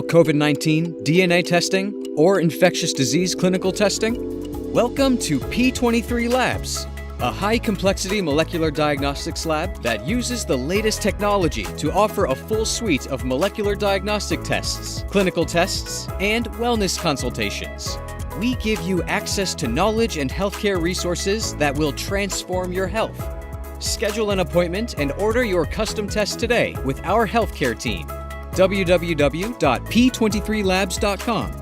COVID-19, DNA testing, or infectious disease clinical testing? Welcome to P23 Labs, a high-complexity molecular diagnostics lab that uses the latest technology to offer a full suite of molecular diagnostic tests, clinical tests, and wellness consultations. We give you access to knowledge and healthcare resources that will transform your health. Schedule an appointment and order your custom test today with our healthcare team. www.p23labs.com.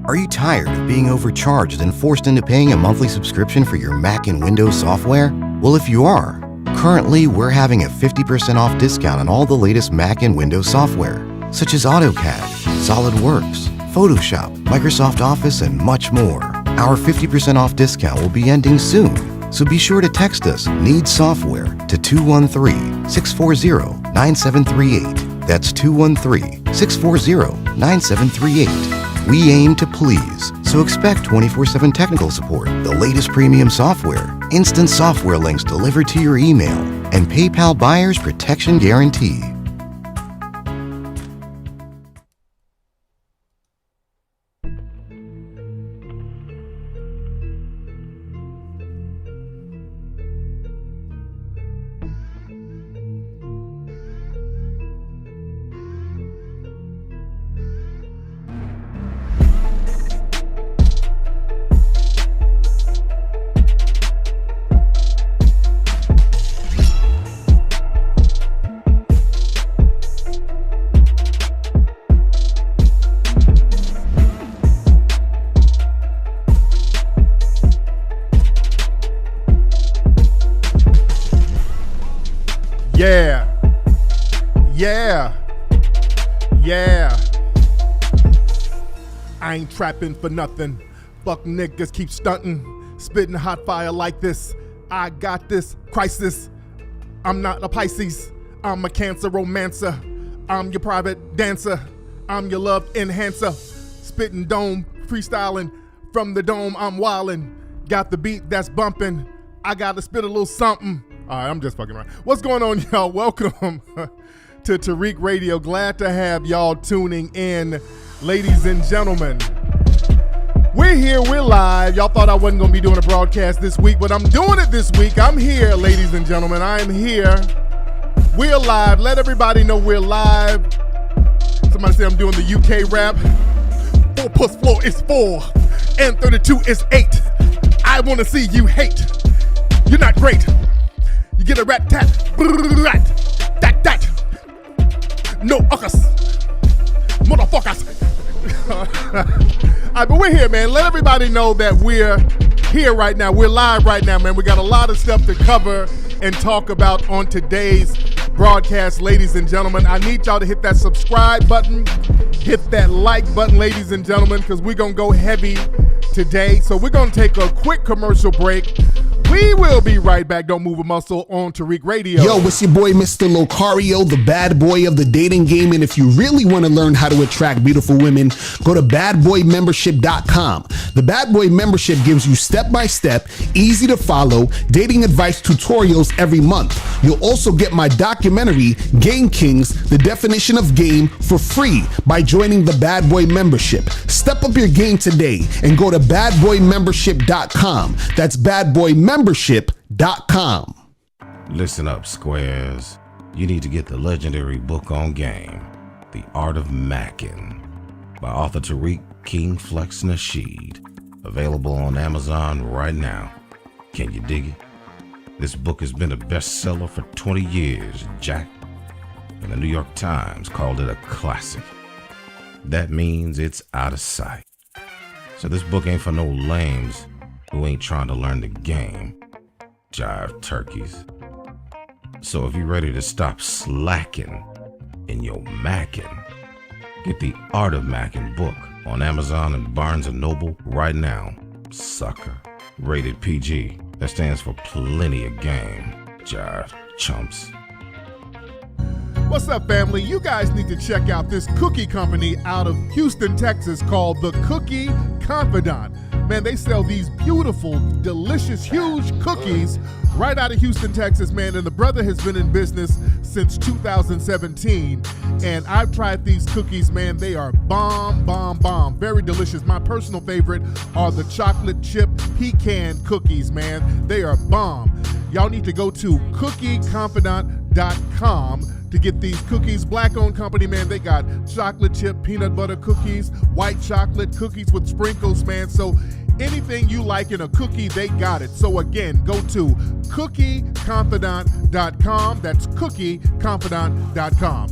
Are you tired of being overcharged and forced into paying a monthly subscription for your Mac and Windows software? Well, if you are, currently we're having a 50% off discount on all the latest Mac and Windows software, such as AutoCAD, SolidWorks, Photoshop, Microsoft Office, and much more. Our 50% off discount will be ending soon, so be sure to text us "Need Software" to 213-640-9738. That's 213-640-9738. We aim to please, so expect 24/7 technical support, the latest premium software, instant software links delivered to your email, and PayPal buyer's protection guarantee. Yeah. I ain't trapping for nothing. Fuck niggas keep stunting, spitting hot fire like this. I got this crisis. I'm not a Pisces. I'm a Cancer romancer. I'm your private dancer. I'm your love enhancer. Spitting dome, freestyling from the dome. I'm wildin'. Got the beat that's bumping. I gotta spit a little something. All right, I'm just fucking around. What's going on, y'all? Welcome to Tariq Radio. Glad to have y'all tuning in, ladies and gentlemen. We're here, we're live. Y'all thought I wasn't gonna be doing a broadcast this week, but I'm doing it this week. I'm here, ladies and gentlemen. I am here. We're live. Let everybody know we're live. Somebody say I'm doing the UK rap. 4 plus 4 is 4, and 32 is 8. I wanna see you hate. You're not great. You get a rat tat, rat, that. No uckus, motherfuckers. All right, but we're here, man. Let everybody know that we're here right now. We're live right now, man. We got a lot of stuff to cover and talk about on today's broadcast, ladies and gentlemen. I need y'all to hit that subscribe button, hit that like button, ladies and gentlemen, because we're going to go heavy today. So we're going to take a quick commercial break. We will be right back. Don't move a muscle on Tariq Radio. Yo, it's your boy, Mr. Locario, the bad boy of the dating game. And if you really want to learn how to attract beautiful women, go to badboymembership.com. The Bad Boy Membership gives you step-by-step, easy to follow dating advice tutorials every month. You'll also get my documentary, Game Kings, The Definition of Game, for free by joining the Bad Boy Membership. Step up your game today and go to badboymembership.com. That's badboymembership.com. Listen up, squares. You need to get the legendary book on game, The Art of Mackin', by author Tariq King Flex Nasheed. Available on Amazon right now. Can you dig it? This book has been a bestseller for 20 years, Jack, and the New York Times called it a classic. That means it's out of sight. So this book ain't for no lames who ain't trying to learn the game. Jive turkeys. So if you're ready to stop slacking in your mackin', get the Art of Mackin' book on Amazon and Barnes & Noble right now, sucker. Rated PG. That stands for plenty of game. Jive chumps. What's up, family? You guys need to check out this cookie company out of Houston, Texas called The Cookie Confidant. Man, they sell these beautiful, delicious, huge cookies right out of Houston, Texas, man. And the brother has been in business since 2017. And I've tried these cookies, man. They are bomb, bomb, bomb. Very delicious. My personal favorite are the chocolate chip pecan cookies, man. They are bomb. Y'all need to go to cookieconfidant.com to get these cookies. Black-owned company, man. They got chocolate chip peanut butter cookies, white chocolate cookies with sprinkles, man. So anything you like in a cookie, they got it. So again, go to cookieconfidant.com. That's cookieconfidant.com.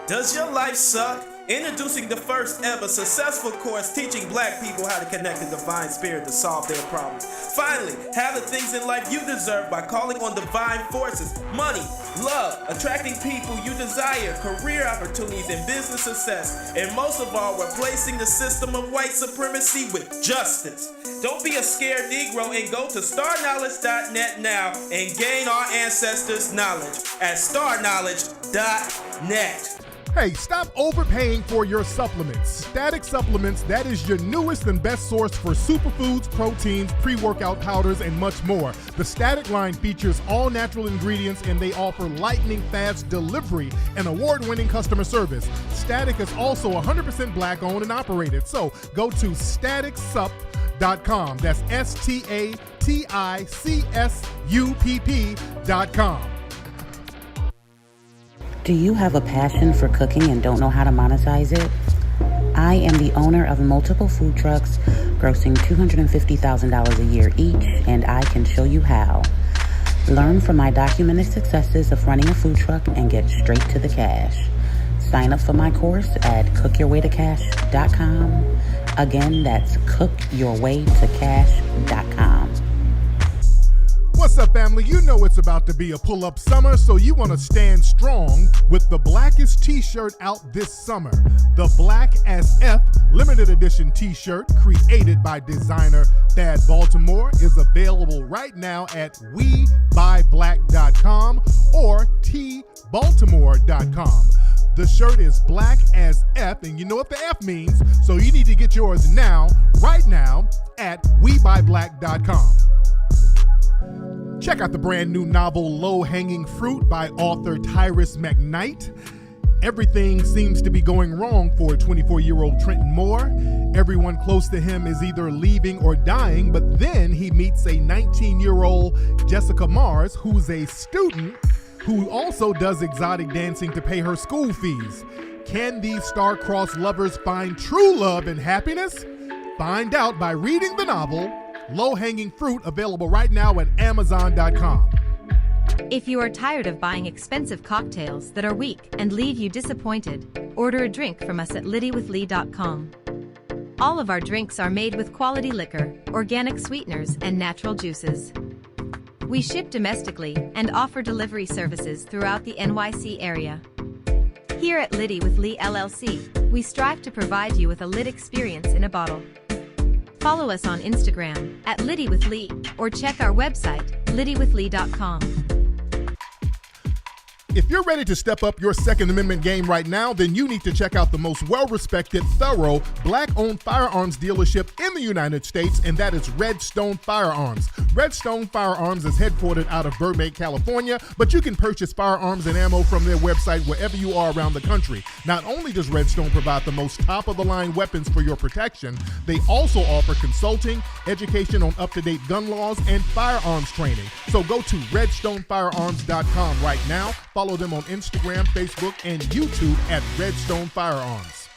Does your life suck? Introducing the first ever successful course teaching black people how to connect the divine spirit to solve their problems. Finally, have the things in life you deserve by calling on divine forces, money, love, attracting people you desire, career opportunities, and business success. And most of all, replacing the system of white supremacy with justice. Don't be a scared Negro and go to starknowledge.net now and gain our ancestors' knowledge at starknowledge.net. Hey, stop overpaying for your supplements. Static Supplements, that is your newest and best source for superfoods, proteins, pre-workout powders, and much more. The Static line features all natural ingredients and they offer lightning-fast delivery and award-winning customer service. Static is also 100% black-owned and operated, so go to staticsupp.com. That's STATICSUPP.com. Do you have a passion for cooking and don't know how to monetize it? I am the owner of multiple food trucks grossing $250,000 a year each, and I can show you how. Learn from my documented successes of running a food truck and get straight to the cash. Sign up for my course at cookyourwaytocash.com. Again, that's cookyourwaytocash.com. What's up, family? You know it's about to be a pull-up summer, so you want to stand strong with the blackest t-shirt out this summer. The Black as F limited edition t-shirt created by designer Thad Baltimore is available right now at WeBuyBlack.com or TBaltimore.com. The shirt is black as F, and you know what the F means, so you need to get yours now, right now, at WeBuyBlack.com. Check out the brand new novel Low Hanging Fruit by author Tyrus McKnight. Everything seems to be going wrong for 24-year-old Trenton Moore. Everyone close to him is either leaving or dying, but then he meets a 19-year-old Jessica Mars, who's a student who also does exotic dancing to pay her school fees. Can these star-crossed lovers find true love and happiness? Find out by reading the novel Low Hanging Fruit, available right now at Amazon.com. If you are tired of buying expensive cocktails that are weak and leave you disappointed, order a drink from us at lidywithlee.com. All of our drinks are made with quality liquor, organic sweeteners, and natural juices. We ship domestically and offer delivery services throughout the NYC area. Here at Liddy with Lee LLC, we strive to provide you with a lit experience in a bottle. Follow us on Instagram at Liddy with Lee or check our website, lidywithlee.com. If you're ready to step up your Second Amendment game right now, then you need to check out the most well-respected, thorough, black-owned firearms dealership in the United States, and that is Redstone Firearms. Redstone Firearms is headquartered out of Burbank, California, but you can purchase firearms and ammo from their website wherever you are around the country. Not only does Redstone provide the most top-of-the-line weapons for your protection, they also offer consulting, education on up-to-date gun laws, and firearms training. So go to redstonefirearms.com right now. Follow them on Instagram, Facebook, and YouTube at Redstone Firearms.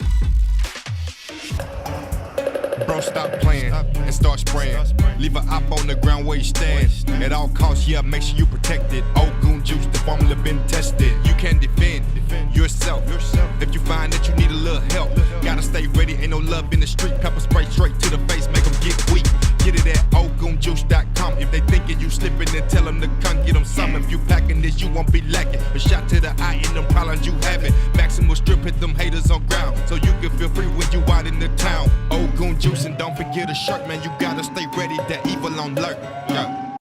Bro, stop playing and start spraying. Leave an op on the ground where you stand. At all costs, yeah, make sure you protect it. Old goon juice, the formula been tested. You can defend yourself. If you find that you need a little help, gotta stay ready. Ain't no love in the street. Pepper spray straight to the face, make them get weak. Get it at oldgoonjuice.com. If they thinking you slipping, then tell them to come get them some. If you packing this, you won't be lacking. A shot to the eye in them problems you having. Maximal strip, hit them haters on ground, so you can feel free when you out in the town. Old goon juice, and don't forget a shirt, man. You gotta stay ready, that evil on alert. Yeah.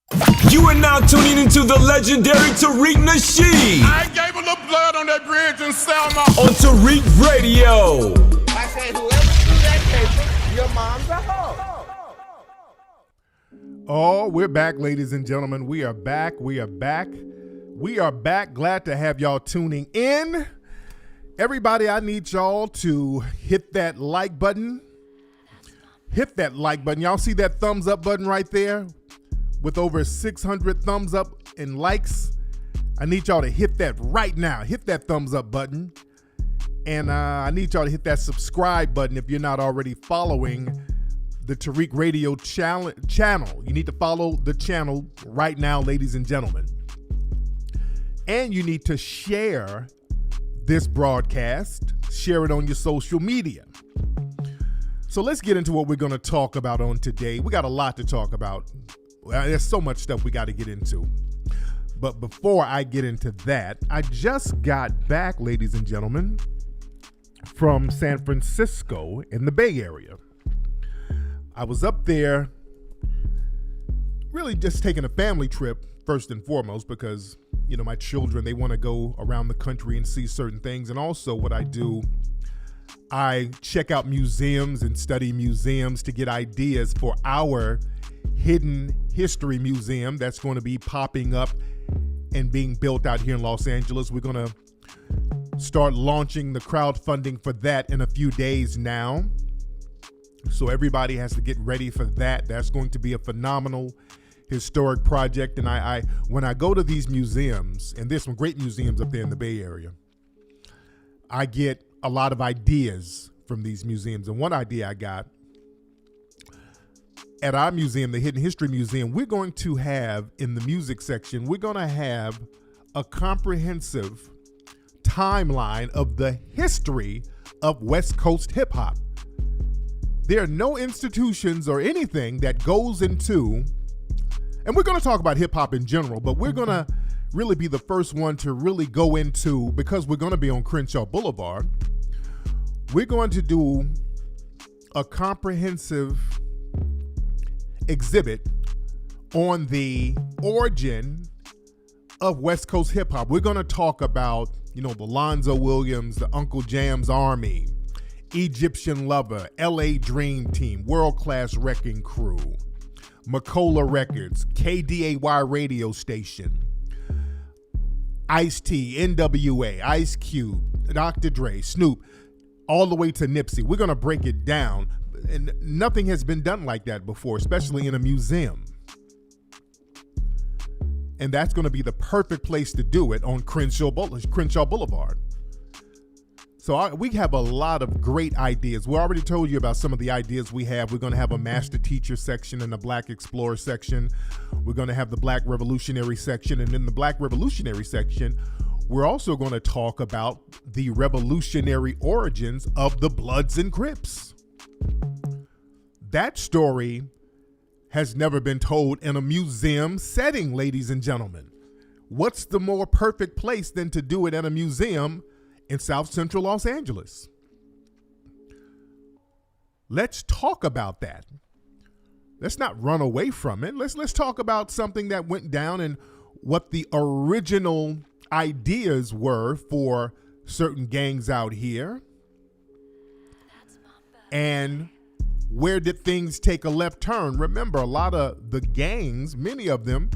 You are now tuning into the legendary Tariq Nasheed. I gave a little blood on that bridge in Selma. On Tariq Radio. I said, whoever do that paper, your mom's a hoe. Oh, we're back, ladies and gentlemen. We are back. We are back. We are back. Glad to have y'all tuning in. Everybody, I need y'all to hit that like button. Hit that like button. Y'all see that thumbs up button right there with over 600 thumbs up and likes? I need y'all to hit that right now. Hit that thumbs up button. And I need y'all to hit that subscribe button if you're not already following the Tariq Radio channel. You need to follow the channel right now, ladies and gentlemen. And you need to share this broadcast. Share it on your social media. So let's get into what we're going to talk about on today. We got a lot to talk about. Well, there's so much stuff we got to get into. But before I get into that, I just got back, ladies and gentlemen, from San Francisco in the Bay Area. I was up there really just taking a family trip first and foremost because, you know, my children, they want to go around the country and see certain things. And also what I do, I check out museums and study museums to get ideas for our hidden history museum that's going to be popping up and being built out here in Los Angeles. We're going to start launching the crowdfunding for that in a few days now. So everybody has to get ready for that. That's going to be a phenomenal historic project. And I when I go to these museums, and there's some great museums up there in the Bay Area, I get a lot of ideas from these museums. And one idea I got at our museum, the Hidden History Museum, we're going to have in the music section, we're going to have a comprehensive timeline of the history of West Coast hip hop. There are no institutions or anything that goes into, and we're going to talk about hip hop in general, but we're going to really be the first one to really go into, because we're going to be on Crenshaw Boulevard, we're going to do a comprehensive exhibit on the origin of West Coast hip hop. We're going to talk about, you know, the Lonzo Williams, the Uncle Jam's Army, Egyptian Lover, LA Dream Team, World Class Wrecking Crew, Macola Records, KDAY radio station, Ice-T, NWA, Ice Cube, Dr. Dre, Snoop, all the way to Nipsey. We're going to break it down. And nothing has been done like that before, especially in a museum. And that's going to be the perfect place to do it on Crenshaw Boulevard. So we have a lot of great ideas. We already told you about some of the ideas we have. We're going to have a master teacher section and a Black Explorer section. We're going to have the Black Revolutionary section. And in the Black Revolutionary section, we're also going to talk about the revolutionary origins of the Bloods and Crips. That story has never been told in a museum setting, ladies and gentlemen. What's the more perfect place than to do it at a museum in South Central Los Angeles? Let's talk about that. Let's not run away from it. Let's talk about something that went down and what the original ideas were for certain gangs out here. And where did things take a left turn? Remember, a lot of the gangs, many of them,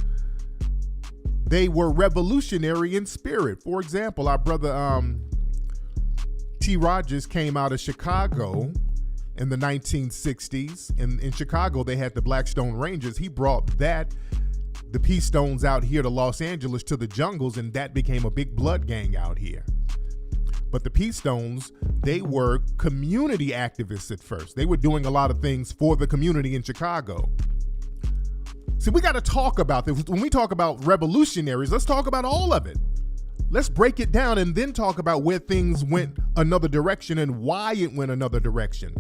they were revolutionary in spirit. For example, our brother T. Rogers came out of Chicago in the 1960s. In Chicago, they had the Blackstone Rangers. He brought the Peace Stones out here to Los Angeles, to the jungles, and that became a big blood gang out here. But the Peace Stones, they were community activists at first. They were doing a lot of things for the community in Chicago. See, we got to talk about this. When we talk about revolutionaries, let's talk about all of it. Let's break it down and then talk about where things went another direction and why it went another direction.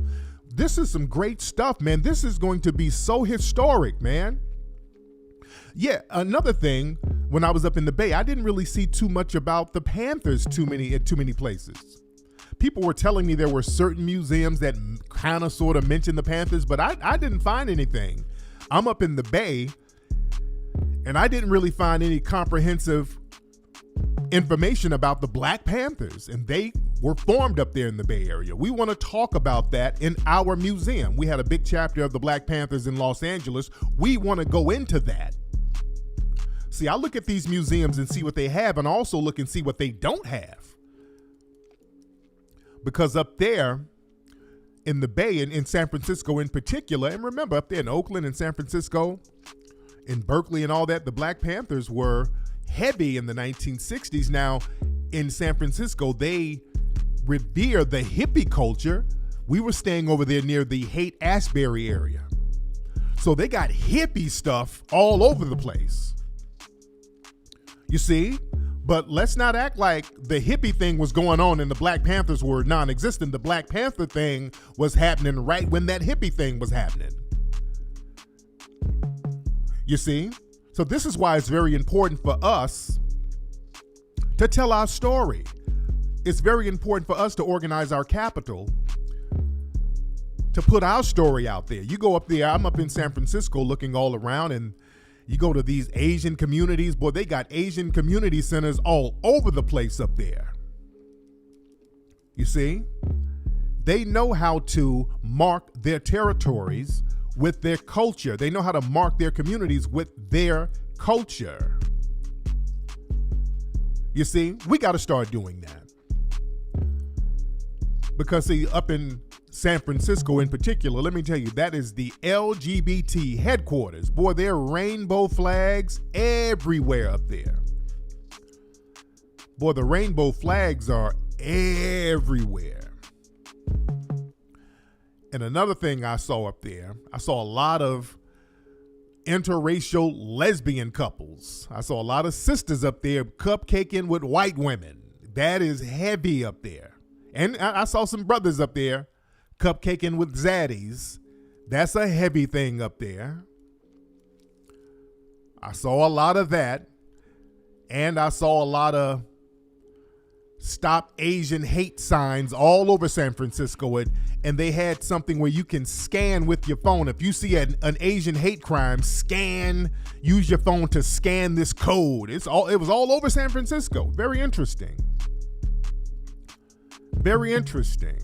This is some great stuff, man. This is going to be so historic, man. Yeah, another thing, when I was up in the Bay, I didn't really see too much about the Panthers too many places. People were telling me there were certain museums that kind of sort of mentioned the Panthers, but I didn't find anything. I'm up in the Bay, and I didn't really find any comprehensive information about the Black Panthers, and they were formed up there in the Bay Area. We want to talk about that in our museum. We had a big chapter of the Black Panthers in Los Angeles. We want to go into that. See, I look at these museums and see what they have, and also look and see what they don't have. Because up there in the Bay, in San Francisco in particular, and remember up there in Oakland and San Francisco, in Berkeley and all that, the Black Panthers were heavy in the 1960s. Now, in San Francisco, they revere the hippie culture. We were staying over there near the Haight-Ashbury area. So they got hippie stuff all over the place. You see? But let's not act like the hippie thing was going on and the Black Panthers were non-existent. The Black Panther thing was happening right when that hippie thing was happening. You see? So this is why it's very important for us to tell our story. It's very important for us to organize our capital, to put our story out there. You go up there, I'm up in San Francisco looking all around, and you go to these Asian communities. Boy, they got Asian community centers all over the place up there. You see? They know how to mark their territories with their culture. They know how to mark their communities with their culture. You see, we got to start doing that. Because see, up in San Francisco in particular, let me tell you, that is the LGBT headquarters. Boy, there are rainbow flags everywhere up there. Boy, the rainbow flags are everywhere. And another thing I saw up there, I saw a lot of interracial lesbian couples. I saw a lot of sisters up there cupcaking with white women. That is heavy up there. And I saw some brothers up there cupcaking with zaddies. That's a heavy thing up there. I saw a lot of that. And I saw a lot of Stop Asian Hate signs all over San Francisco. And they had something where you can scan with your phone. If you see an Asian hate crime, use your phone to scan this code. It was all over San Francisco. Very interesting. Very interesting.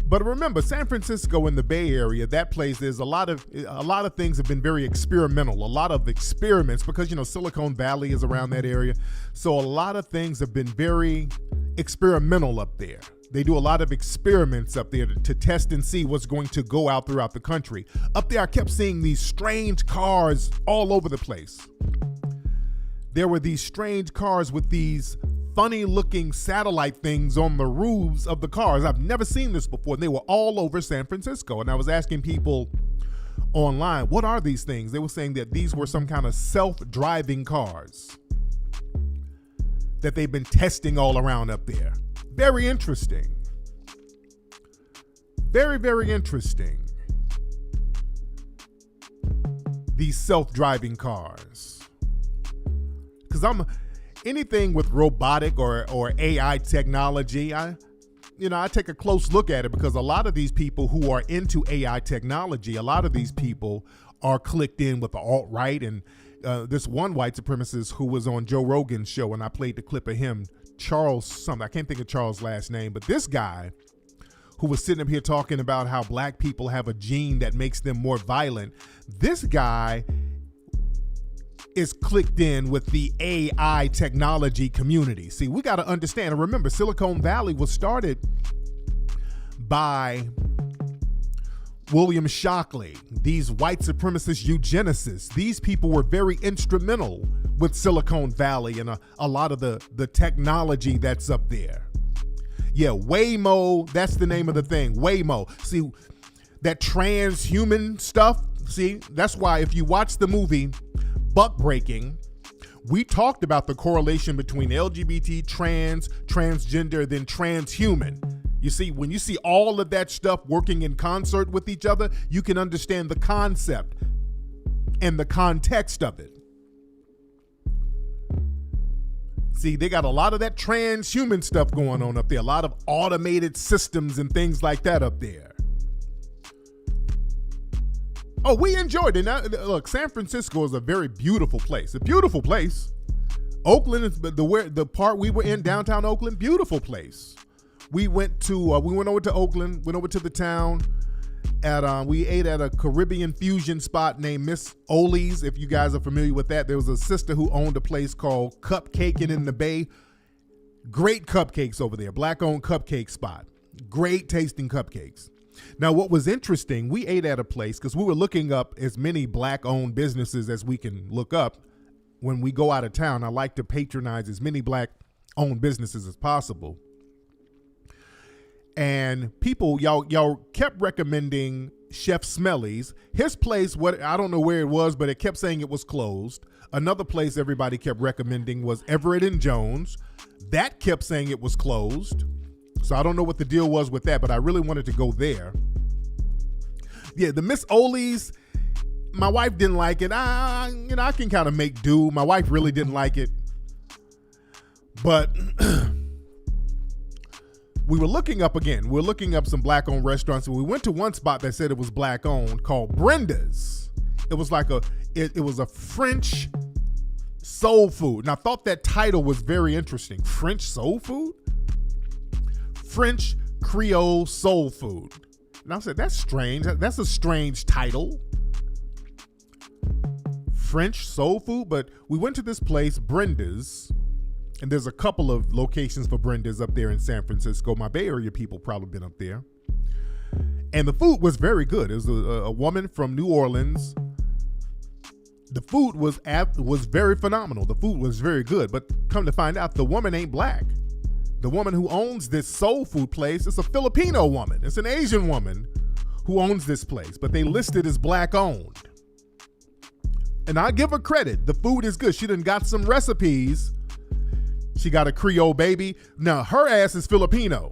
But remember, San Francisco and the Bay Area, that place, there's a lot of things have been very experimental, a lot of experiments, because, Silicon Valley is around that area. So a lot of things have been very experimental up there. They do a lot of experiments up there to test and see what's going to go out throughout the country. Up there, I kept seeing these strange cars all over the place. There were these strange cars with these funny looking satellite things on the roofs of the cars. I've never seen this before. And they were all over San Francisco. And I was asking people online, what are these things? They were saying that these were some kind of self-driving cars that they've been testing all around up there. Very interesting. Very, very interesting. These self-driving cars. Because anything with robotic or AI technology, I take a close look at it, because a lot of these people who are into AI technology, a lot of these people are clicked in with the alt-right. And this one white supremacist who was on Joe Rogan's show, and I played the clip of him, Charles something, I can't think of Charles' last name, but this guy who was sitting up here talking about how black people have a gene that makes them more violent, this guy is clicked in with the AI technology community. See, we got to understand and remember, Silicon Valley was started by William Shockley, these white supremacist eugenicists. These people were very instrumental with Silicon Valley and a lot of the technology that's up there. Yeah, Waymo, that's the name of the thing, Waymo. See, that transhuman stuff, see, that's why if you watch the movie Buck Breaking, we talked about the correlation between LGBT, transgender, then transhuman. You see, when you see all of that stuff working in concert with each other, you can understand the concept and the context of it. See, they got a lot of that transhuman stuff going on up there, a lot of automated systems and things like that up there. Oh, we enjoyed it. Now, look, San Francisco is a very beautiful place. A beautiful place. Oakland is the part we were in, downtown Oakland, beautiful place. We went over to Oakland, went over to the town. We ate at a Caribbean fusion spot named Miss Oli's. If you guys are familiar with that, there was a sister who owned a place called Cupcaking in the Bay. Great cupcakes over there, black-owned cupcake spot. Great tasting cupcakes. Now, what was interesting, we ate at a place because we were looking up as many black-owned businesses as we can look up. When we go out of town, I like to patronize as many black-owned businesses as possible. And people, y'all kept recommending Chef Smelly's. His place, I don't know where it was, but it kept saying it was closed. Another place everybody kept recommending was Everett and Jones. That kept saying it was closed. So I don't know what the deal was with that, but I really wanted to go there. Yeah, the Miss Oli's, my wife didn't like it. I can kind of make do. My wife really didn't like it. But we were looking up again. We were looking up some black-owned restaurants, and we went to one spot that said it was black-owned called Brenda's. It was like it was a French soul food. And I thought that title was very interesting. French soul food? French Creole soul food. And I said, that's strange. That's a strange title. French soul food. But we went to this place, Brenda's, and there's a couple of locations for Brenda's up there in San Francisco. My Bay Area people probably been up there. And the food was very good. It was a woman from New Orleans. The food was very phenomenal. The food was very good. But come to find out, the woman ain't black. The woman who owns this soul food place is a Filipino woman. It's an Asian woman who owns this place, but they listed as black owned. And I give her credit. The food is good. She done got some recipes. She got a Creole baby. Now her ass is Filipino.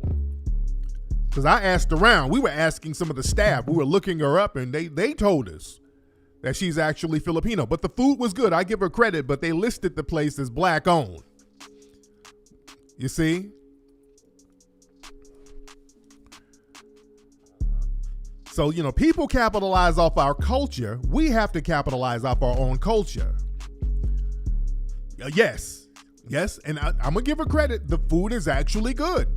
Because I asked around. We were asking some of the staff. We were looking her up, and they told us that she's actually Filipino. But the food was good. I give her credit, but they listed the place as black owned. You see? So, people capitalize off our culture. We have to capitalize off our own culture. Yes. And I'm going to give her credit. The food is actually good.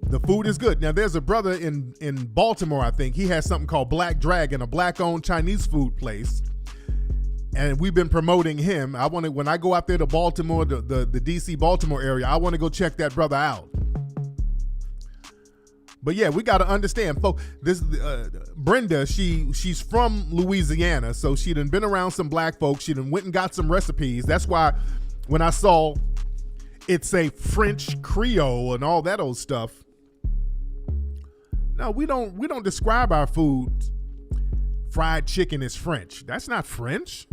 The food is good. Now, there's a brother in Baltimore, I think. He has something called Black Dragon, a black-owned Chinese food place. And we've been promoting him. When I go out there to Baltimore, the DC Baltimore area, I want to go check that brother out. But yeah, we got to understand, folks. This Brenda, she's from Louisiana, so she done been around some black folks. She done went and got some recipes. That's why when I saw it say French Creole and all that old stuff. No, we don't describe our food. Fried chicken is French. That's not French.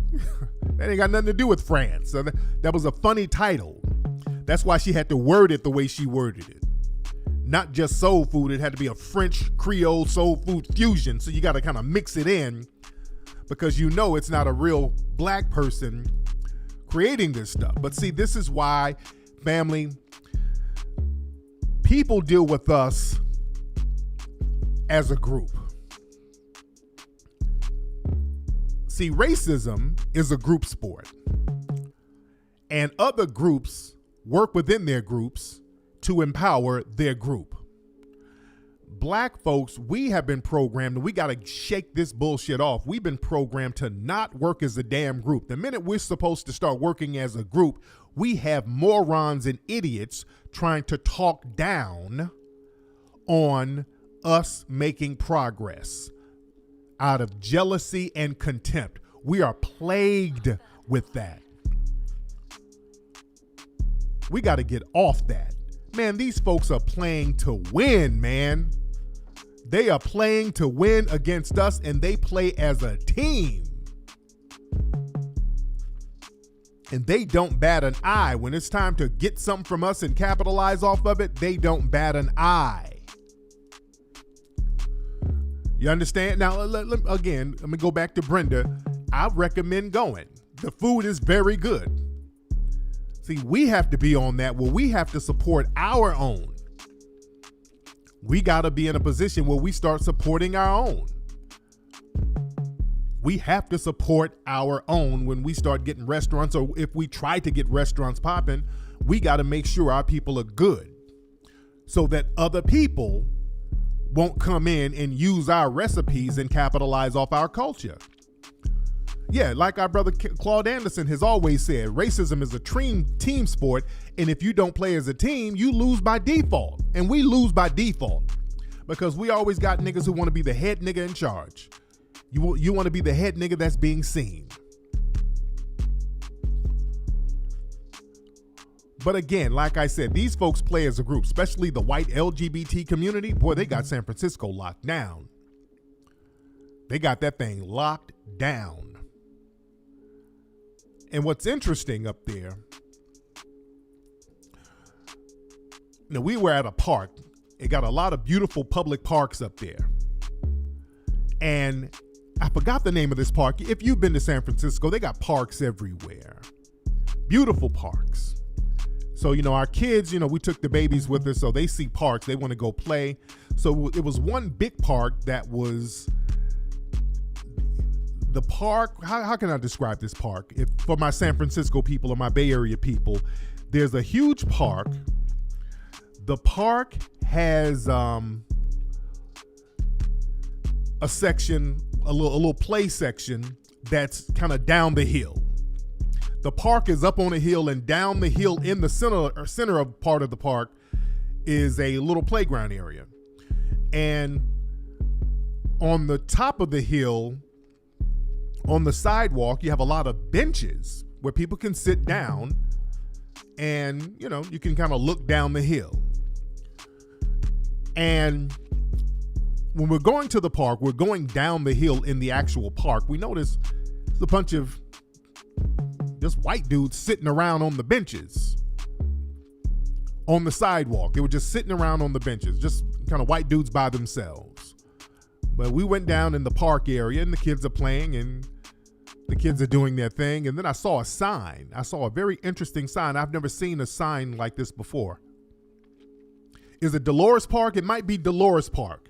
That ain't got nothing to do with France. So that was a funny title. That's why she had to word it the way she worded it. Not just soul food. It had to be a French Creole soul food fusion. So you got to kind of mix it in because it's not a real black person creating this stuff. But see, this is why, family, people deal with us as a group. See, racism is a group sport, and other groups work within their groups to empower their group. Black folks, we have been programmed, and we got to shake this bullshit off. We've been programmed to not work as a damn group. The minute we're supposed to start working as a group, we have morons and idiots trying to talk down on us making progress out of jealousy and contempt. We are plagued with that. We got to get off that. Man, these folks are playing to win, man. They are playing to win against us, and they play as a team. And they don't bat an eye. When it's time to get something from us and capitalize off of it, they don't bat an eye. You understand? Now, let me go back to Brenda. I recommend going. The food is very good. See, we have to be on that where we have to support our own. We got to be in a position where we start supporting our own. we have to support our own when we start getting restaurants, or if we try to get restaurants popping, we got to make sure our people are good so that other people won't come in and use our recipes and capitalize off our culture. Yeah, like our brother Claude Anderson has always said, racism is a team sport, and if you don't play as a team, you lose by default. And we lose by default because we always got niggas who want to be the head nigga in charge. You want to be the head nigga that's being seen. But again, like I said, these folks play as a group, especially the white LGBT community. Boy, they got San Francisco locked down. They got that thing locked down. And what's interesting up there, we were at a park. It got a lot of beautiful public parks up there. And I forgot the name of this park. If you've been to San Francisco, they got parks everywhere. Beautiful parks. So, our kids, we took the babies with us, so they see parks. They want to go play. So it was one big park that was the park. How can I describe this park? For my San Francisco people or my Bay Area people, there's a huge park. The park has a section, a little play section that's kind of down the hill. The park is up on a hill, and down the hill in the center of part of the park is a little playground area. And on the top of the hill, on the sidewalk, you have a lot of benches where people can sit down and, you can kind of look down the hill. And when we're going to the park, we're going down the hill in the actual park. We notice a bunch of just white dudes sitting around on the benches on the sidewalk. They were just sitting around on the benches, just kind of white dudes by themselves. But we went down in the park area, and the kids are playing, and the kids are doing their thing. And then I saw a sign. I saw a very interesting sign. I've never seen a sign like this before. Is it Dolores Park? It might be Dolores Park.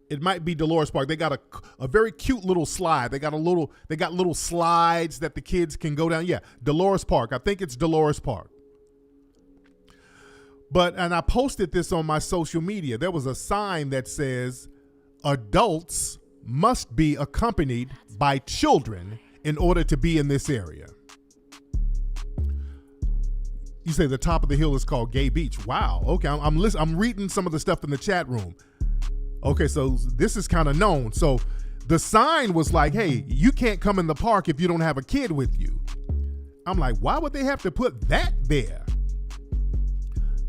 It might be Dolores Park. They got a very cute little slide. They got little slides that the kids can go down. Yeah, Dolores Park. I think it's Dolores Park. And I posted this on my social media. There was a sign that says, adults must be accompanied by children in order to be in this area. You say the top of the hill is called Gay Beach. Wow. Okay, I'm reading some of the stuff in the chat room. Okay, so this is kind of known. So the sign was like, hey, you can't come in the park if you don't have a kid with you. I'm like, why would they have to put that there?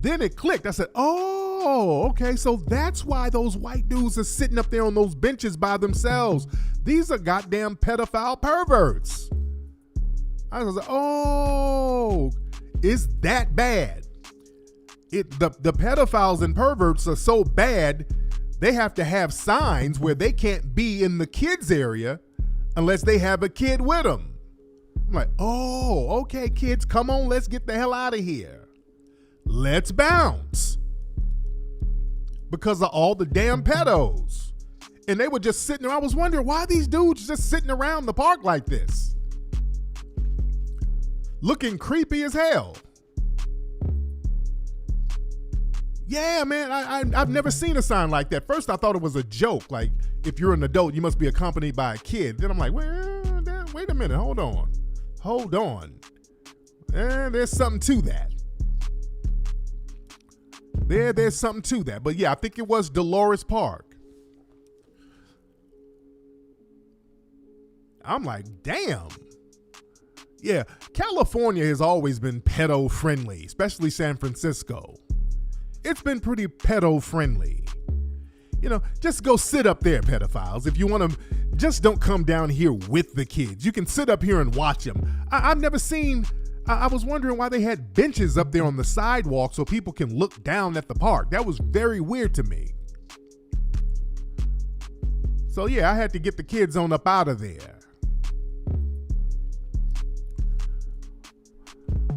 Then it clicked. I said, oh, okay, so that's why those white dudes are sitting up there on those benches by themselves. These are goddamn pedophile perverts. I was like, oh, it's that bad. The pedophiles and perverts are so bad, they have to have signs where they can't be in the kids area unless they have a kid with them. I'm like, oh, okay, kids, come on, let's get the hell out of here. Let's bounce. Because of all the damn pedos. And they were just sitting there. I was wondering why these dudes just sitting around the park like this. Looking creepy as hell. Yeah, man, I've never seen a sign like that. First, I thought it was a joke. Like, if you're an adult, you must be accompanied by a kid. Then I'm like, well, wait a minute, hold on. There's something to that. There's something to that. But yeah, I think it was Dolores Park. I'm like, damn. Yeah, California has always been pedo friendly, especially San Francisco. It's been pretty pedo friendly. Just go sit up there, pedophiles. If you want to, just don't come down here with the kids. You can sit up here and watch them. I've never seen, I was wondering why they had benches up there on the sidewalk so people can look down at the park. That was very weird to me. So yeah, I had to get the kids on up out of there.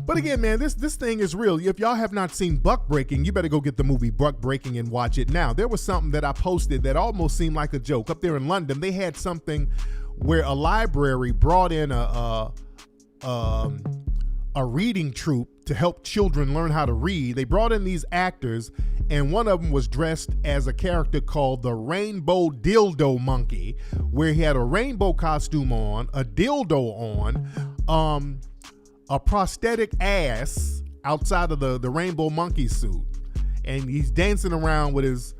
But again, man, this thing is real. If y'all have not seen Buck Breaking, you better go get the movie Buck Breaking and watch it now. There was something that I posted that almost seemed like a joke. Up there in London, they had something where a library brought in a reading troupe to help children learn how to read. They brought in these actors, and one of them was dressed as a character called the Rainbow Dildo Monkey, where he had a rainbow costume on, a dildo on, a prosthetic ass outside of the rainbow monkey suit, and he's dancing around with his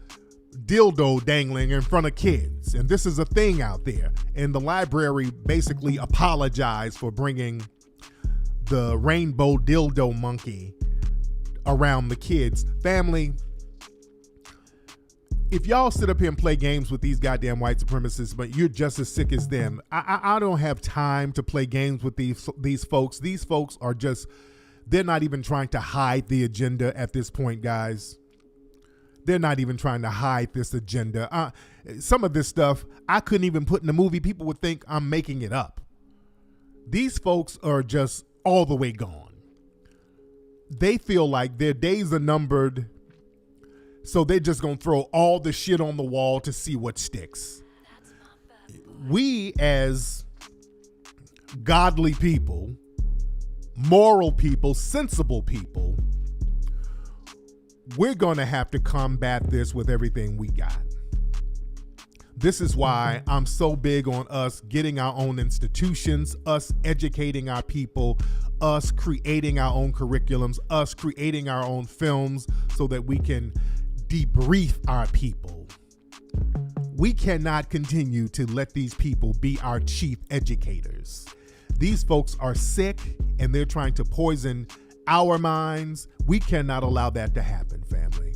dildo dangling in front of kids. And this is a thing out there, and the library basically apologized for bringing the rainbow dildo monkey around the kids. Family, if y'all sit up here and play games with these goddamn white supremacists, but you're just as sick as them, I don't have time to play games with these folks. These folks are just, they're not even trying to hide the agenda at this point, guys. They're not even trying to hide this agenda. Some of this stuff I couldn't even put in the movie. People would think I'm making it up. These folks are just all the way gone. They feel like their days are numbered, so they're just gonna throw all the shit on the wall to see what sticks. We as godly people, moral people, sensible people, we're gonna have to combat this with everything we got. This is why I'm so big on us getting our own institutions, us educating our people, us creating our own curriculums, us creating our own films so that we can debrief our people. We cannot continue to let these people be our chief educators. These folks are sick and they're trying to poison our minds. We cannot allow that to happen, family.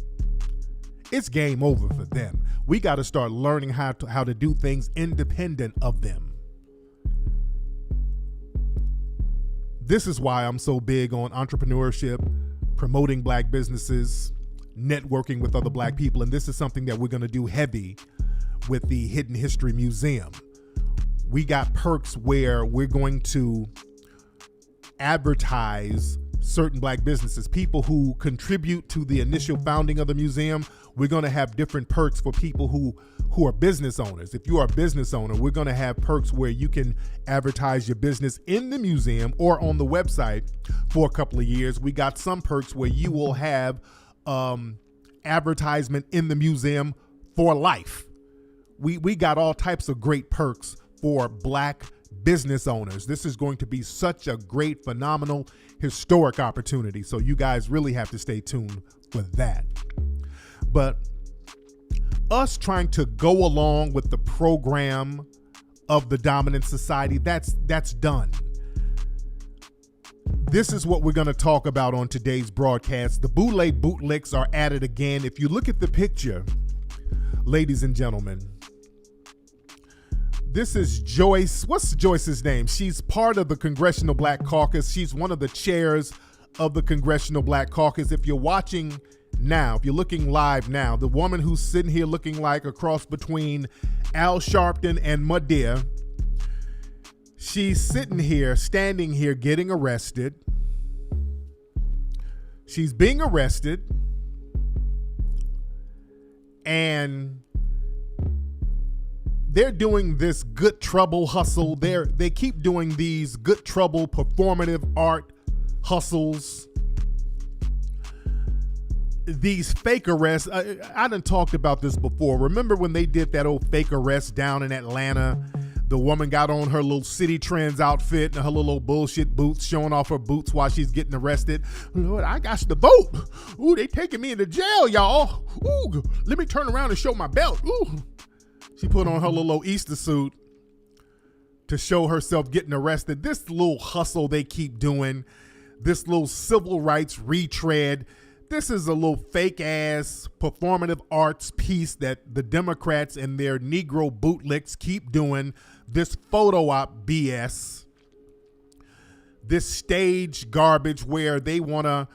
It's game over for them. We got to start learning how to do things independent of them. This is why I'm so big on entrepreneurship, promoting black businesses, networking with other black people, and this is something that we're going to do heavy with the Hidden History Museum. We got perks where we're going to advertise certain black businesses, people who contribute to the initial founding of the museum. We're going to have different perks for people who are business owners. If you are a business owner, we're going to have perks where you can advertise your business in the museum or on the website for a couple of years. We got some perks where you will have advertisement in the museum for life. We got all types of great perks for black business owners. This is going to be such a great, phenomenal, historic opportunity. So you guys really have to stay tuned for that. But us trying to go along with the program of the dominant society, that's done. This is what we're going to talk about on today's broadcast. The bootleg bootlicks are at it again. If you look at the picture, ladies and gentlemen, this is Joyce. What's Joyce's name? She's part of the Congressional Black Caucus. She's one of the chairs of the Congressional Black Caucus. If you're watching now, if you're looking live now, the woman who's sitting here looking like a cross between Al Sharpton and Madea, she's sitting here, standing here, getting arrested. She's being arrested, and they're doing this good trouble hustle. They keep doing these good trouble performative art hustles. These fake arrests. I done talked about this before. Remember when they did that old fake arrest down in Atlanta? The woman got on her little City Trends outfit and her little old bullshit boots, showing off her boots while she's getting arrested. Lord, I got the vote. Ooh, they taking me into jail, y'all. Ooh, let me turn around and show my belt. Ooh. She put on her little old Easter suit to show herself getting arrested. This little hustle they keep doing, this little civil rights retread, this is a little fake ass performative arts piece that the Democrats and their Negro bootlicks keep doing. This photo op BS, this stage garbage where they want to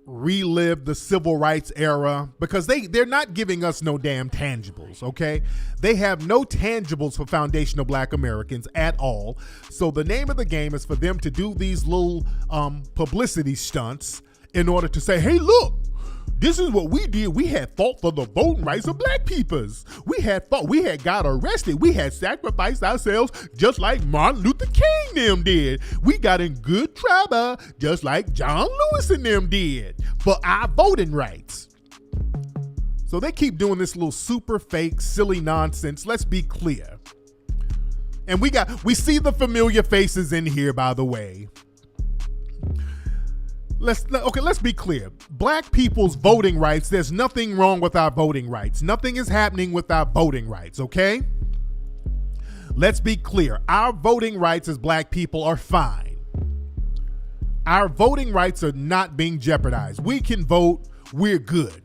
relive the civil rights era, because they're not giving us no damn tangibles, okay? They have no tangibles for foundational black Americans at all. So the name of the game is for them to do these little publicity stunts in order to say, hey, look, this is what we did. We had fought for the voting rights of black peoples. We had fought. We had got arrested. We had sacrificed ourselves just like Martin Luther King them did. We got in good trouble just like John Lewis and them did for our voting rights. So they keep doing this little super fake, silly nonsense. Let's be clear. And we see the familiar faces in here, by the way. Let's be clear. Black people's voting rights, there's nothing wrong with our voting rights. Nothing is happening with our voting rights, okay? Let's be clear. Our voting rights as black people are fine. Our voting rights are not being jeopardized. We can vote, we're good.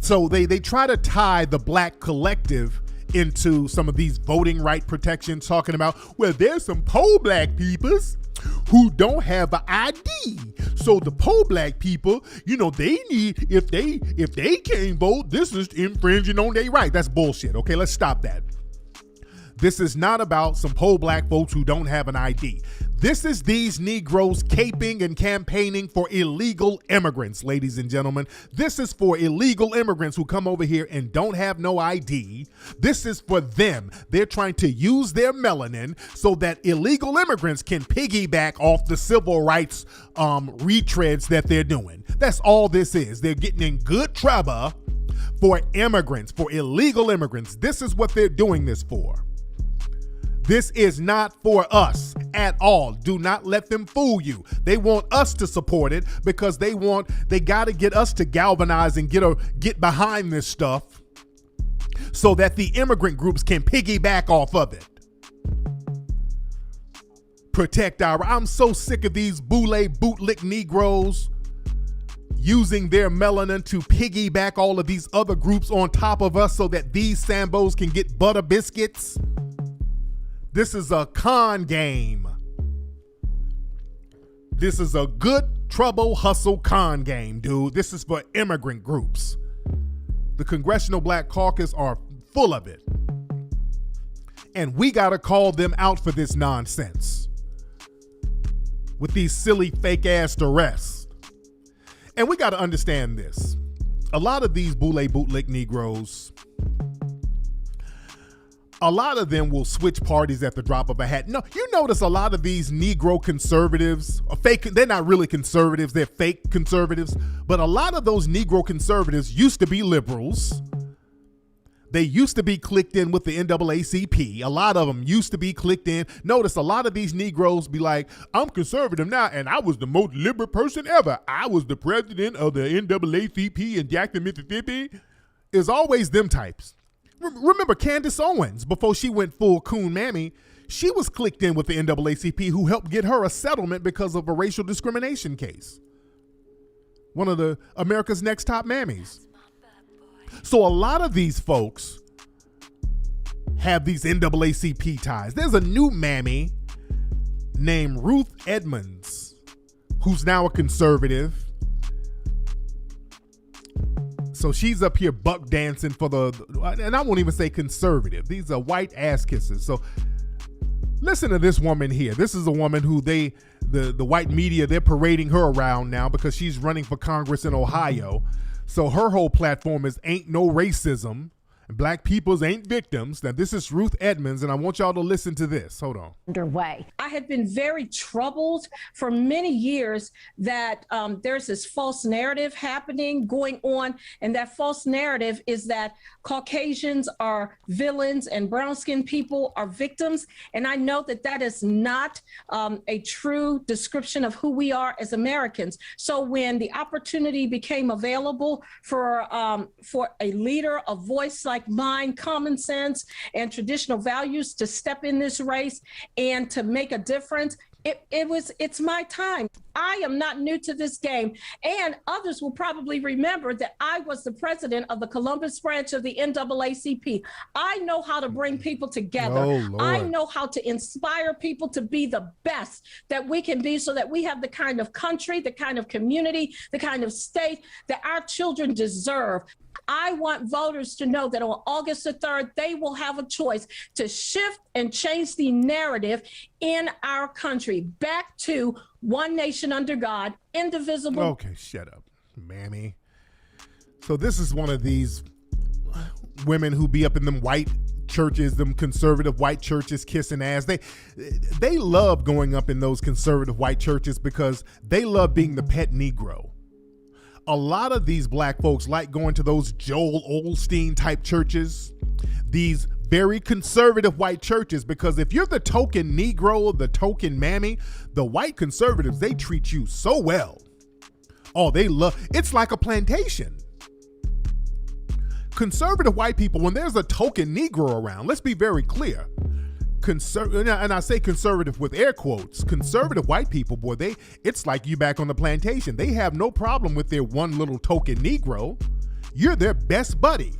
So they try to tie the black collective into some of these voting right protections, talking about, well, there's some poor black peoples who don't have an ID. So the poor black people, they need, if they can't vote, this is infringing on their right. That's bullshit. Okay, let's stop that. This is not about some poor black folks who don't have an ID. This is these Negroes caping and campaigning for illegal immigrants, ladies and gentlemen. This is for illegal immigrants who come over here and don't have no ID. This is for them. They're trying to use their melanin so that illegal immigrants can piggyback off the civil rights retreads that they're doing. That's all this is. They're getting in good trouble for immigrants, for illegal immigrants. This is what they're doing this for. This is not for us at all. Do not let them fool you. They want us to support it because they got to get us to galvanize and get behind this stuff so that the immigrant groups can piggyback off of it. I'm so sick of these bootlick Negroes using their melanin to piggyback all of these other groups on top of us so that these Sambos can get butter biscuits. This is a con game. This is a good trouble hustle con game, dude. This is for immigrant groups. The Congressional Black Caucus are full of it. And we got to call them out for this nonsense with these silly fake ass arrests. And we got to understand this. A lot of these bootlick Negroes, a lot of them will switch parties at the drop of a hat. No, you notice a lot of these Negro conservatives are fake. They're not really conservatives. They're fake conservatives. But a lot of those Negro conservatives used to be liberals. They used to be clicked in with the NAACP. A lot of them used to be clicked in. Notice a lot of these Negroes be like, I'm conservative now, and I was the most liberal person ever. I was the president of the NAACP in Jackson, Mississippi. It's always them types. Remember Candace Owens, before she went full coon mammy, she was clicked in with the NAACP, who helped get her a settlement because of a racial discrimination case. One of the America's Next Top Mammies. So a lot of these folks have these NAACP ties. There's a new mammy named Ruth Edmonds, who's now a conservative. So she's up here buck dancing for and I won't even say conservative. These are white ass kisses. So listen to this woman here. This is a woman who the white media, they're parading her around now because she's running for Congress in Ohio. So her whole platform is ain't no racism. Black peoples ain't victims. Now, this is Ruth Edmonds, and I want y'all to listen to this. Hold on. Underway. I had been very troubled for many years that there's this false narrative going on, and that false narrative is that Caucasians are villains and brown-skinned people are victims, and I know that that is not a true description of who we are as Americans. So when the opportunity became available for a leader, a voice like mine, common sense and traditional values to step in this race and to make a difference, it's my time. I am not new to this game, and others will probably remember that I was the president of the Columbus branch of the NAACP. I know how to bring people together. Oh, I know how to inspire people to be the best that we can be so that we have the kind of country, the kind of community, the kind of state that our children deserve. I want voters to know that on August the 3rd, they will have a choice to shift and change the narrative in our country back to one nation under God, indivisible. Okay, shut up, mammy. So this is one of these women who be up in them white churches, them conservative white churches, kissing ass. They love going up in those conservative white churches because they love being the pet Negro. A lot of these black folks like going to those Joel Osteen type churches, these very conservative white churches, because if you're the token Negro, the token mammy, the white conservatives, they treat you so well. Oh, they love, it's like a plantation. Conservative white people, when there's a token Negro around, let's be very clear. And I say conservative with air quotes. Conservative white people, boy, it's like you back on the plantation. They have no problem with their one little token Negro. You're their best buddy.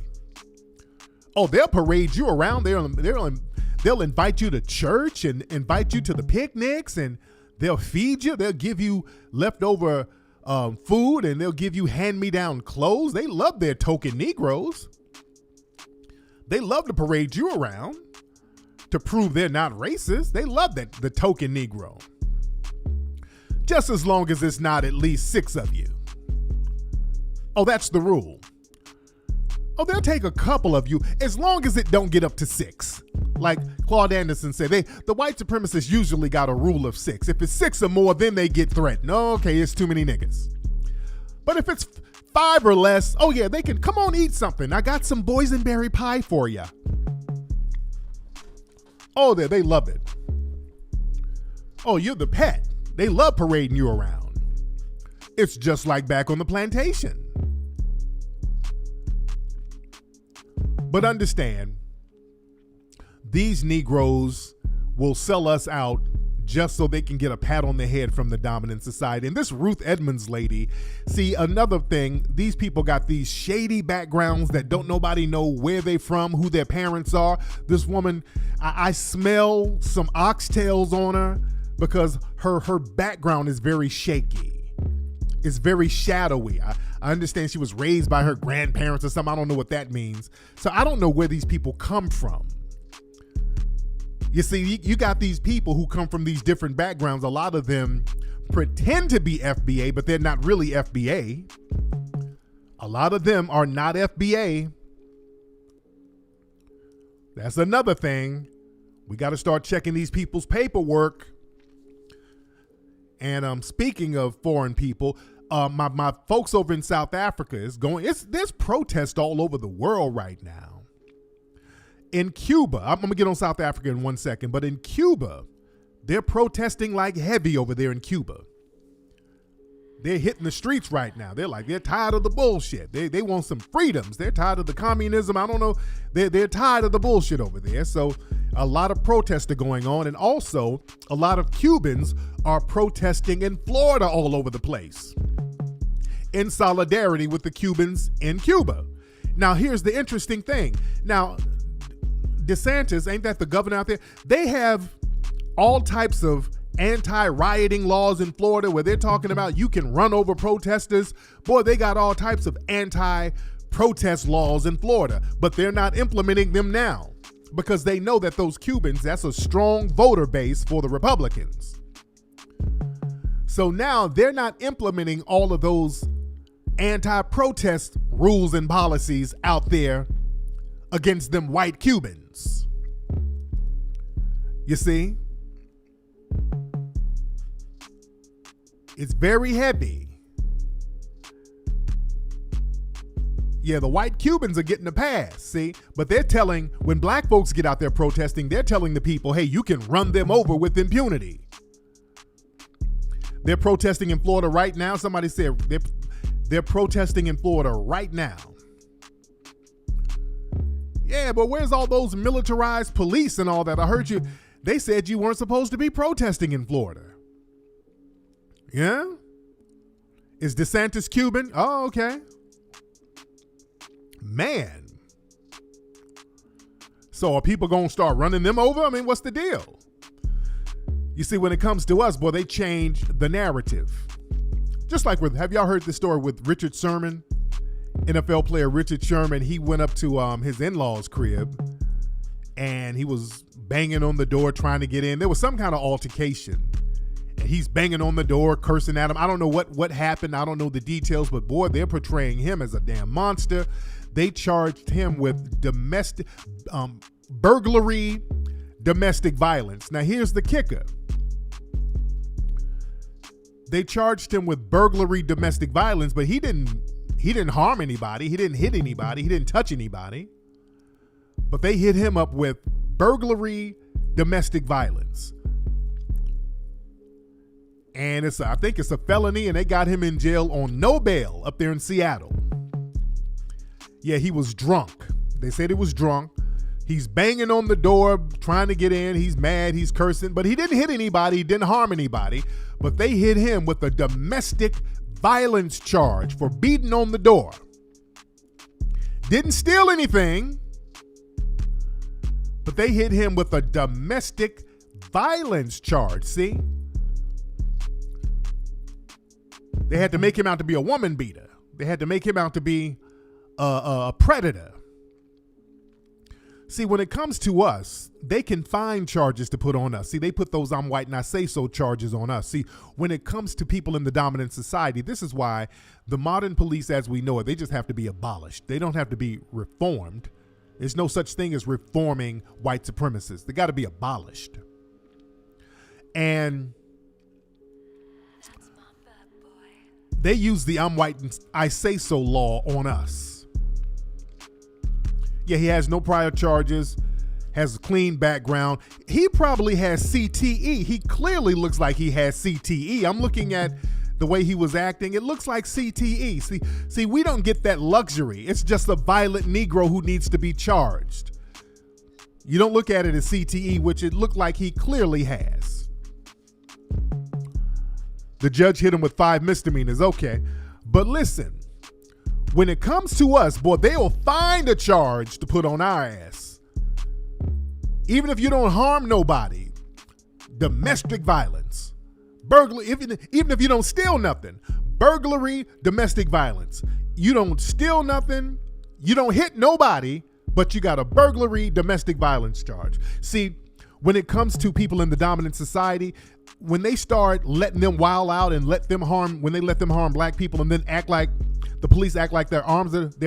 Oh, they'll parade you around. They'll invite you to church and invite you to the picnics, and they'll feed you. They'll give you leftover food, and they'll give you hand-me-down clothes. They love their token Negroes. They love to parade you around to prove they're not racist. They love that, the token Negro. Just as long as it's not at least 6 of you. Oh, that's the rule. Oh, they'll take a couple of you as long as it don't get up to 6. Like Claude Anderson said, the white supremacists usually got a rule of 6. If it's 6 or more, then they get threatened. Okay, it's too many niggas. But if it's 5 or less, oh yeah, they can come on, eat something. I got some boysenberry pie for you. Oh, they love it. Oh, you're the pet. They love parading you around. It's just like back on the plantation. But understand, these Negroes will sell us out just so they can get a pat on the head from the dominant society. And this Ruth Edmonds lady, see, another thing, these people got these shady backgrounds that don't nobody know where they from, who their parents are. This woman, I smell some oxtails on her because her background is very shaky. It's very shadowy. I understand she was raised by her grandparents or something. I don't know what that means. So I don't know where these people come from. You see, you got these people who come from these different backgrounds. A lot of them pretend to be FBA, but they're not really FBA. A lot of them are not FBA. That's another thing. We got to start checking these people's paperwork. And speaking of foreign people, my folks over in South Africa there's protests all over the world right now. In Cuba, I'm going to get on South Africa in 1 second, but in Cuba, they're protesting like heavy over there in Cuba. They're hitting the streets right now. They're tired of the bullshit. They want some freedoms. They're tired of the communism. I don't know. They're tired of the bullshit over there. So a lot of protests are going on. And also a lot of Cubans are protesting in Florida all over the place in solidarity with the Cubans in Cuba. Now, here's the interesting thing. Now, DeSantis, ain't that the governor out there? They have all types of anti-rioting laws in Florida where they're talking about you can run over protesters. Boy, they got all types of anti-protest laws in Florida, but they're not implementing them now because they know that those Cubans, that's a strong voter base for the Republicans. So now they're not implementing all of those anti-protest rules and policies out there against them white Cubans. You see? It's very heavy. Yeah, the white Cubans are getting a pass, see? But when black folks get out there protesting, they're telling the people, hey, you can run them over with impunity. They're protesting in Florida right now. Somebody said they're protesting in Florida right now. Yeah, but where's all those militarized police and all that? I heard they said you weren't supposed to be protesting in Florida. Yeah? Is DeSantis Cuban? Oh, okay. Man. So are people going to start running them over? I mean, what's the deal? You see, when it comes to us, boy, they change the narrative. Just like have y'all heard this story with Richard Sherman? NFL player Richard Sherman, he went up to his in-laws' crib and he was banging on the door trying to get in. There was some kind of altercation. he's banging on the door, cursing at him. I don't know what happened. I don't know the details, but boy, they're portraying him as a damn monster. They charged him with burglary, domestic violence. Now, here's the kicker. They charged him with burglary, domestic violence, but he didn't harm anybody. He didn't hit anybody. He didn't touch anybody. But they hit him up with burglary, domestic violence. And I think it's a felony, and they got him in jail on no bail up there in Seattle. Yeah, he was drunk. They said he was drunk. He's banging on the door, trying to get in. He's mad. He's cursing. But he didn't hit anybody. He didn't harm anybody. But they hit him with a domestic violence charge for beating on the door. Didn't steal anything. But they hit him with a domestic violence charge. See? They had to make him out to be a woman beater. They had to make him out to be a predator. See, when it comes to us, they can find charges to put on us. See, they put those "I'm white and I say so" charges on us. See, when it comes to people in the dominant society, this is why the modern police as we know it, they just have to be abolished. They don't have to be reformed. There's no such thing as reforming white supremacists. They got to be abolished. And they use the "I'm white and I say so" law on us. Yeah, he has no prior charges, has a clean background. He probably has CTE. He clearly looks like he has CTE. I'm looking at the way he was acting. It looks like CTE. See, we don't get that luxury. It's just a violent Negro who needs to be charged. You don't look at it as CTE, which it looked like he clearly has. The judge hit him with 5 misdemeanors. Okay, but listen. When it comes to us, boy, they'll find a charge to put on our ass. Even if you don't harm nobody. Domestic violence. Burglary, even if you don't steal nothing. Burglary, domestic violence. You don't steal nothing. You don't hit nobody, but you got a burglary, domestic violence charge. See, when it comes to people in the dominant society, when they start letting them wild out and let them harm black people and then act like the police act like their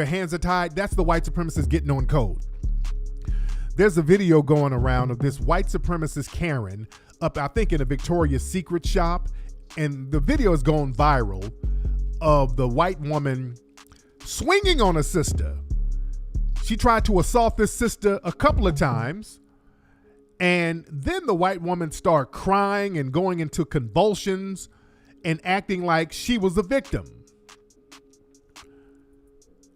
hands are tied, that's the white supremacists getting on code. There's a video going around of this white supremacist Karen up, I think, in a Victoria's Secret shop, and the video is going viral of the white woman swinging on a sister. She tried to assault this sister a couple of times, and then the white woman started crying and going into convulsions and acting like she was a victim.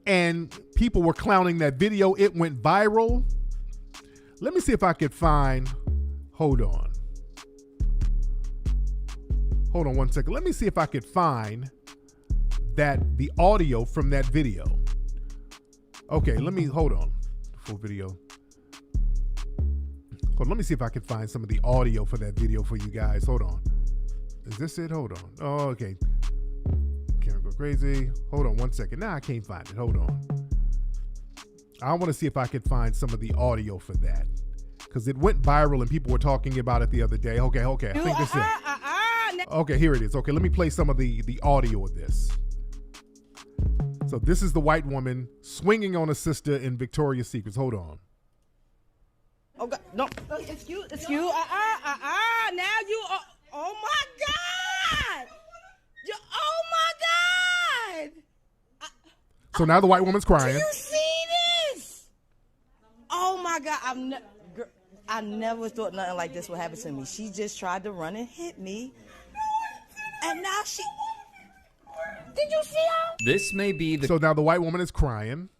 And people were clowning that video. It went viral. Let me see if I could find, hold on one second. Let me see if I could find the audio from that video. Okay, hold on. Full video. Let me see if I can find some of the audio for that video for you guys. Hold on. Is this it? Hold on. Oh, okay. Can't go crazy. Hold on one second. Now I can't find it. Hold on. I want to see if I could find some of the audio for that, because it went viral and people were talking about it the other day. Okay. I think this is it. Okay, here it is. Okay, let me play some of the audio of this. So this is the white woman swinging on a sister in Victoria's Secret. Hold on. Oh God, no, excuse, now you are, oh my God, oh my God. So now the white woman's crying. Do you see this? Oh my God, I never thought nothing like this would happen to me. She just tried to run and hit me, and now did you see her? This may be the So now the white woman is crying.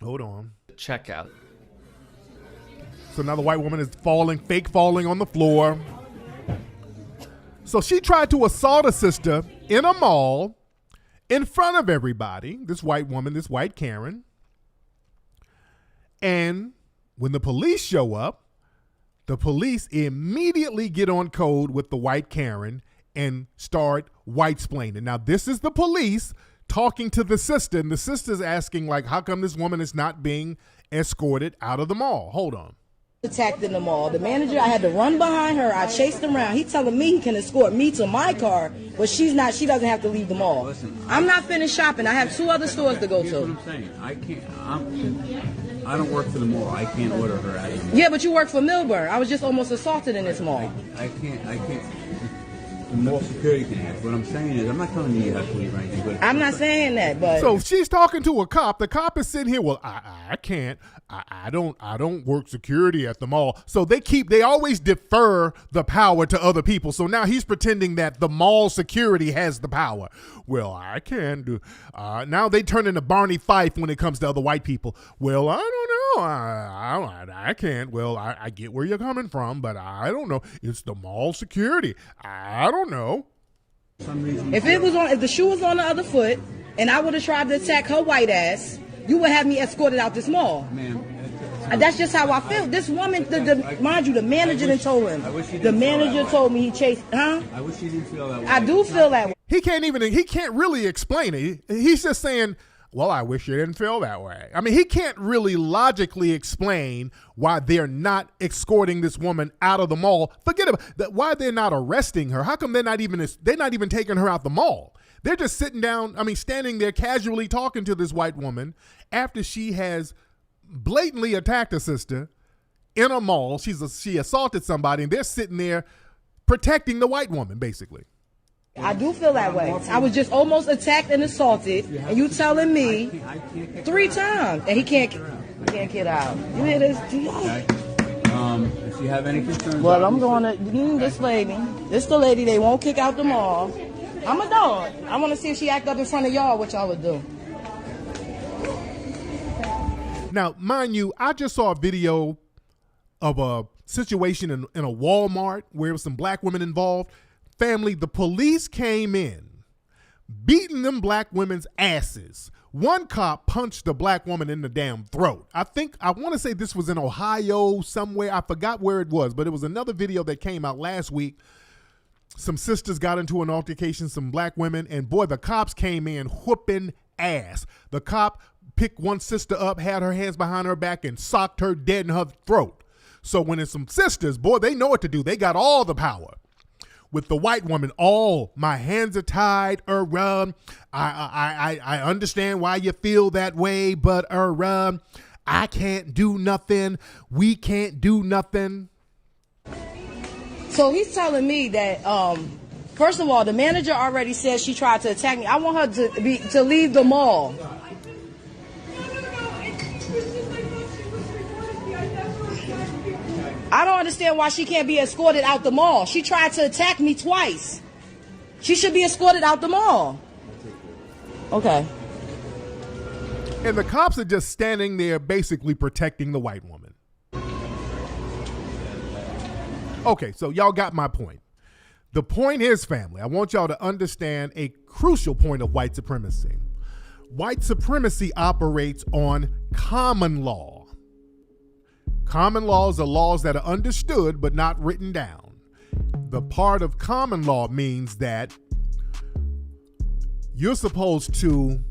Hold on. checkout. So now the white woman is fake falling on the floor. So she tried to assault a sister in a mall in front of everybody, this white woman, this white Karen. And when the police show up, the police immediately get on code with the white Karen and start white-splaining. Now, this is the police talking to the sister, and the sister's asking, like, how come this woman is not being escorted out of the mall? Hold on. Attacked in the mall. The manager, I had to run behind her. I chased him around. He telling me he can escort me to my car, but she's not. She doesn't have to leave the mall. Listen, I'm not finished shopping. I have 2 other stores to go here's to. what I'm saying. I don't work for the mall. I can't order her out of the mall. Yeah, but you work for Milburn. I was just almost assaulted in this mall. I can't. The mall security can ask. What I'm saying is, I'm not telling you have to leave or anything. But I'm not saying that, but So she's talking to a cop. The cop is sitting here. Well, I can't. I don't work security at the mall. So they always defer the power to other people. So now he's pretending that the mall security has the power. Well, I can do. Now they turn into Barney Fife when it comes to other white people. Well, I don't know. I can't. Well, I get where you're coming from, but I don't know. It's the mall security. I don't know. if the shoe was on the other foot and I would have tried to attack her white ass, you would have me escorted out this mall. Ma'am, That's just how I feel. This woman, mind you, the manager done told him. The manager told me he chased, huh? I wish you didn't feel that way. I do feel that way. He can't really explain it. He's just saying, well, I wish you didn't feel that way. I mean, he can't really logically explain why they're not escorting this woman out of the mall. Forget about that. Why they're not arresting her. How come they're not even taking her out the mall? They're just standing there casually talking to this white woman after she has blatantly attacked her sister in a mall. She assaulted somebody, and they're sitting there protecting the white woman, basically. I do feel that way. I was just almost attacked and assaulted, and you telling me 3 times, and he can't get out. You hear this? Okay. If you have any concerns, well, I'm going to this lady. This the lady they won't kick out the mall. I'm a dog. I want to see if she act up in front of y'all, what y'all would do. Now, mind you, I just saw a video of a situation in a Walmart where there was some black women involved. Family, the police came in, beating them black women's asses. One cop punched the black woman in the damn throat. I want to say this was in Ohio somewhere. I forgot where it was, but it was another video that came out last week. Some sisters got into an altercation, some black women, and boy, the cops came in whooping ass. The cop picked one sister up, had her hands behind her back, and socked her dead in her throat. So when it's some sisters, boy, they know what to do. They got all the power. With the white woman, my hands are tied, I understand why you feel that way, but I can't do nothing. We can't do nothing. So he's telling me that, first of all, the manager already said she tried to attack me. I want her to leave the mall. I don't understand why she can't be escorted out the mall. She tried to attack me twice. She should be escorted out the mall. Okay. And the cops are just standing there basically protecting the white woman. Okay, so y'all got my point. The point is, family, I want y'all to understand a crucial point of white supremacy. White supremacy operates on common law. Common laws are laws that are understood but not written down. The part of common law means that you're supposed to,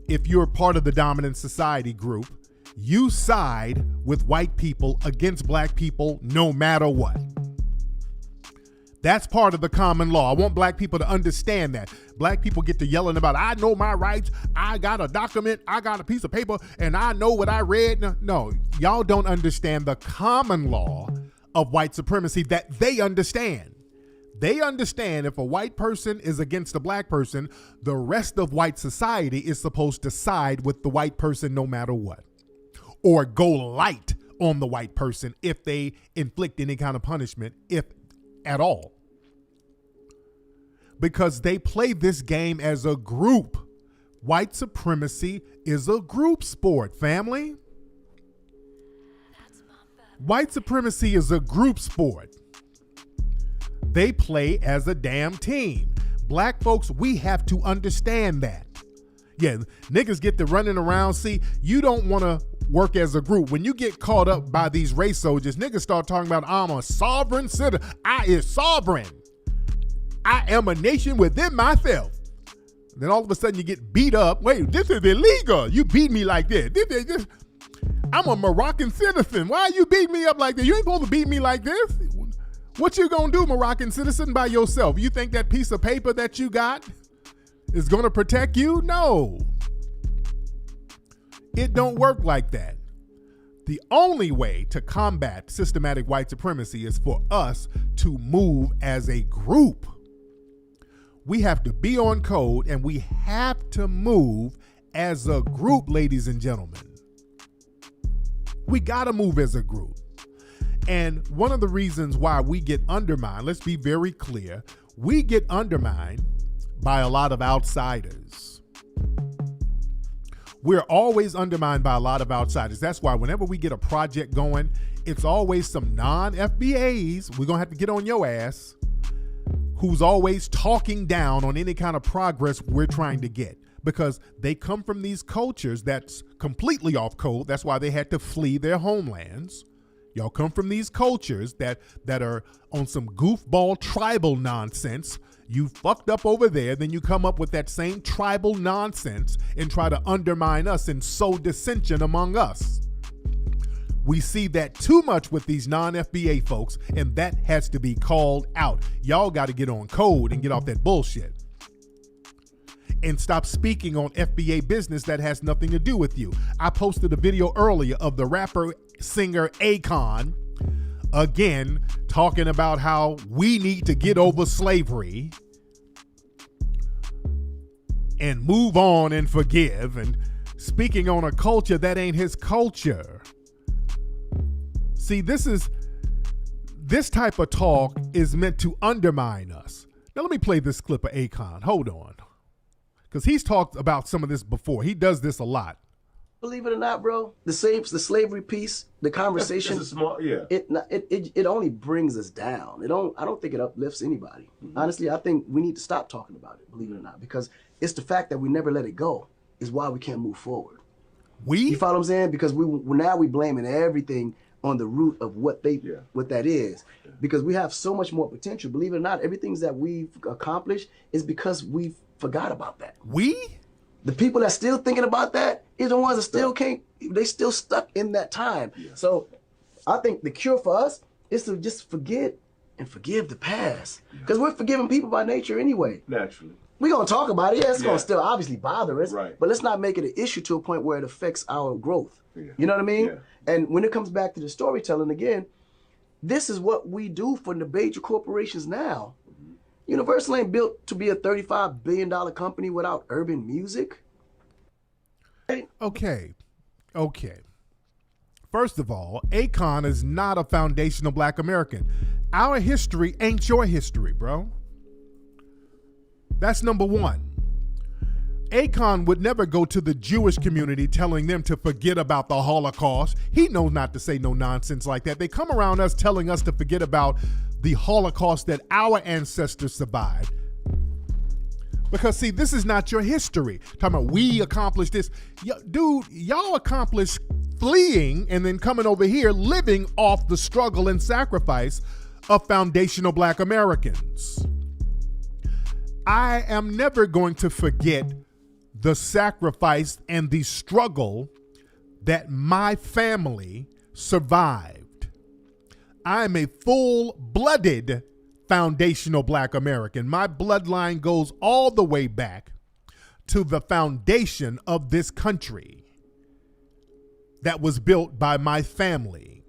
if you're part of the dominant society group, you side with white people against black people no matter what. That's part of the common law. I want black people to understand that. Black people get to yelling about, I know my rights, I got a document, I got a piece of paper, and I know what I read. No, y'all don't understand the common law of white supremacy that they understand. They understand if a white person is against a black person, the rest of white society is supposed to side with the white person no matter what. Or go light on the white person if they inflict any kind of punishment, if at all. Because they play this game as a group. White supremacy is a group sport, family. White supremacy is a group sport. They play as a damn team. Black folks, we have to understand that. Yeah, niggas get to running around. See, you don't want to work as a group. When you get caught up by these race soldiers, niggas start talking about, I'm a sovereign citizen. I is sovereign. I am a nation within myself. Then all of a sudden you get beat up. Wait, this is illegal. You beat me like this. I'm a Moroccan citizen. Why are you beating me up like that? You ain't supposed to beat me like this. What you gonna do, Moroccan citizen, by yourself? You think that piece of paper that you got is gonna protect you? No. It don't work like that. The only way to combat systematic white supremacy is for us to move as a group. We have to be on code, and we have to move as a group, ladies and gentlemen. We gotta move as a group. And one of the reasons why we get undermined, let's be very clear, we get undermined by a lot of outsiders. We're always undermined by a lot of outsiders. That's why whenever we get a project going, it's always some non-FBAs, we're gonna have to get on your ass, who's always talking down on any kind of progress we're trying to get. Because they come from these cultures that's completely off code. That's why they had to flee their homelands. Y'all come from these cultures that are on some goofball tribal nonsense. You fucked up over there, then you come up with that same tribal nonsense and try to undermine us and sow dissension among us. We see that too much with these non-FBA folks, and that has to be called out. Y'all got to get on code and get off that bullshit. And stop speaking on FBA business that has nothing to do with you. I posted a video earlier of the rapper singer Akon, again, talking about how we need to get over slavery and move on and forgive, and speaking on a culture that ain't his culture. See, this type of talk is meant to undermine us. Now let me play this clip of Akon. Hold on. Because he's talked about some of this before. He does this a lot. Believe it or not, bro, the slavery piece, the conversation, it's a small, yeah. It only brings us down. I don't think it uplifts anybody. Mm-hmm. Honestly, I think we need to stop talking about it, believe it or not, because it's the fact that we never let it go is why we can't move forward. You follow what I'm saying? Because now we blaming everything on the root of what that is. Yeah. Because we have so much more potential. Believe it or not, everything that we've accomplished is because we've forgot about that. The people that still thinking about that is the ones that still they still stuck in that time. Yeah. So I think the cure for us is to just forget and forgive the past. Because we're forgiving people by nature anyway. Naturally. We're going to talk about it. Yeah, it's going to still obviously bother us. Right. But let's not make it an issue to a point where it affects our growth. Yeah. You know what I mean? Yeah. And when it comes back to the storytelling again, this is what we do for the major corporations now. Universal ain't built to be a $35 billion company without urban music. Okay. First of all, Akon is not a foundational Black American. Our history ain't your history, bro. That's number one. Akon would never go to the Jewish community telling them to forget about the Holocaust. He knows not to say no nonsense like that. They come around us telling us to forget about the Holocaust that our ancestors survived. Because see, this is not your history. Talking about we accomplished this. Dude, y'all accomplished fleeing and then coming over here living off the struggle and sacrifice of foundational Black Americans. I am never going to forget the sacrifice and the struggle that my family survived. I am a full-blooded foundational Black American. My bloodline goes all the way back to the foundation of this country that was built by my family.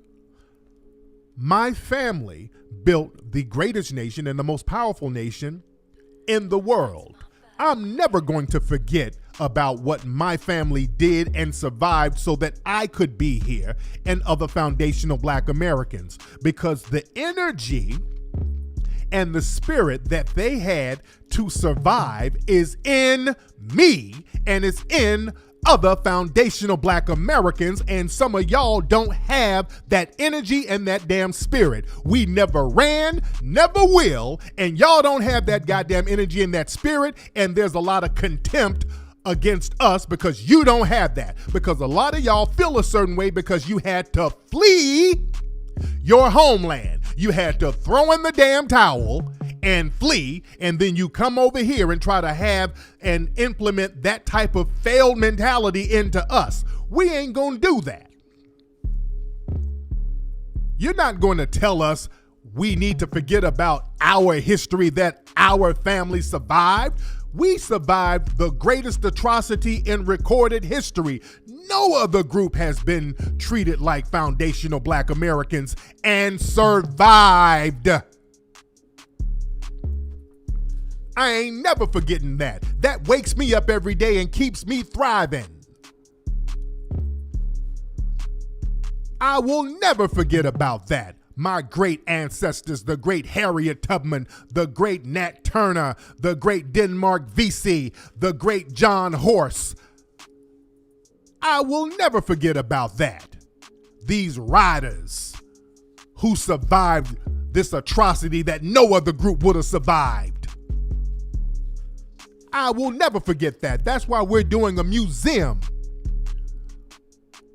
My family built the greatest nation and the most powerful nation in the world. I'm never going to forget about what my family did and survived so that I could be here and other foundational Black Americans, because the energy and the spirit that they had to survive is in me and it's in other foundational Black Americans, and some of y'all don't have that energy and that damn spirit. We never ran, never will, and y'all don't have that goddamn energy and that spirit, and there's a lot of contempt against us because you don't have that. Because a lot of y'all feel a certain way because you had to flee your homeland. You had to throw in the damn towel and flee, and then you come over here and try to have and implement that type of failed mentality into us. We ain't gonna do that. You're not going to tell us we need to forget about our history that our family survived. We survived the greatest atrocity in recorded history. No other group has been treated like foundational Black Americans and survived. I ain't never forgetting that. That wakes me up every day and keeps me thriving. I will never forget about that. My great ancestors, the great Harriet Tubman, the great Nat Turner, the great Denmark Vesey, the great John Horse. I will never forget about that. These riders who survived this atrocity that no other group would have survived. I will never forget that. That's why we're doing a museum.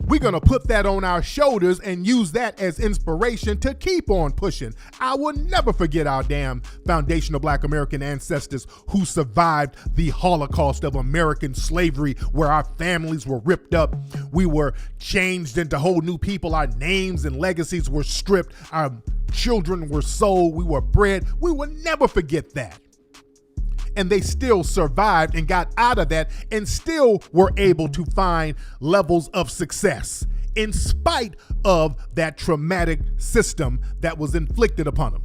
We're going to put that on our shoulders and use that as inspiration to keep on pushing. I will never forget our damn foundational Black American ancestors who survived the Holocaust of American slavery, where our families were ripped up. We were changed into whole new people. Our names and legacies were stripped. Our children were sold. We were bred. We will never forget that. And they still survived and got out of that and still were able to find levels of success in spite of that traumatic system that was inflicted upon them.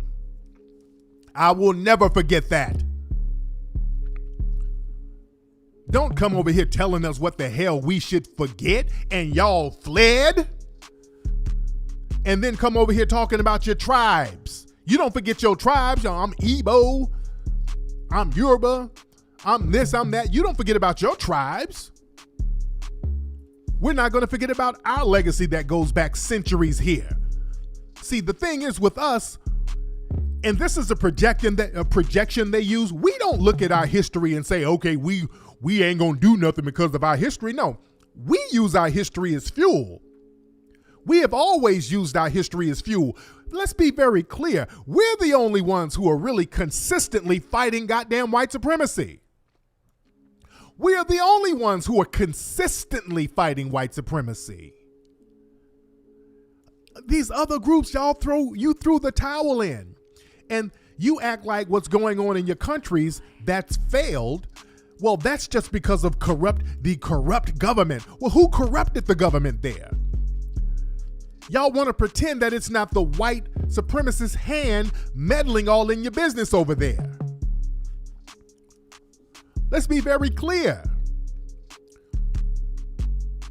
I will never forget that. Don't come over here telling us what the hell we should forget and y'all fled. And then come over here talking about your tribes. You don't forget your tribes. I'm Igbo. I'm Yoruba, I'm this, I'm that. You don't forget about your tribes. We're not going to forget about our legacy that goes back centuries here. See, the thing is with us, and this is a projection they use, we don't look at our history and say, okay, we ain't going to do nothing because of our history. No, we use our history as fuel. We have always used our history as fuel. Let's be very clear. We're the only ones who are really consistently fighting goddamn white supremacy. We are the only ones who are consistently fighting white supremacy. These other groups, you threw the towel in. And you act like what's going on in your countries that's failed. Well, that's just because of the corrupt government. Well, who corrupted the government there? Y'all want to pretend that it's not the white supremacist hand meddling all in your business over there. Let's be very clear.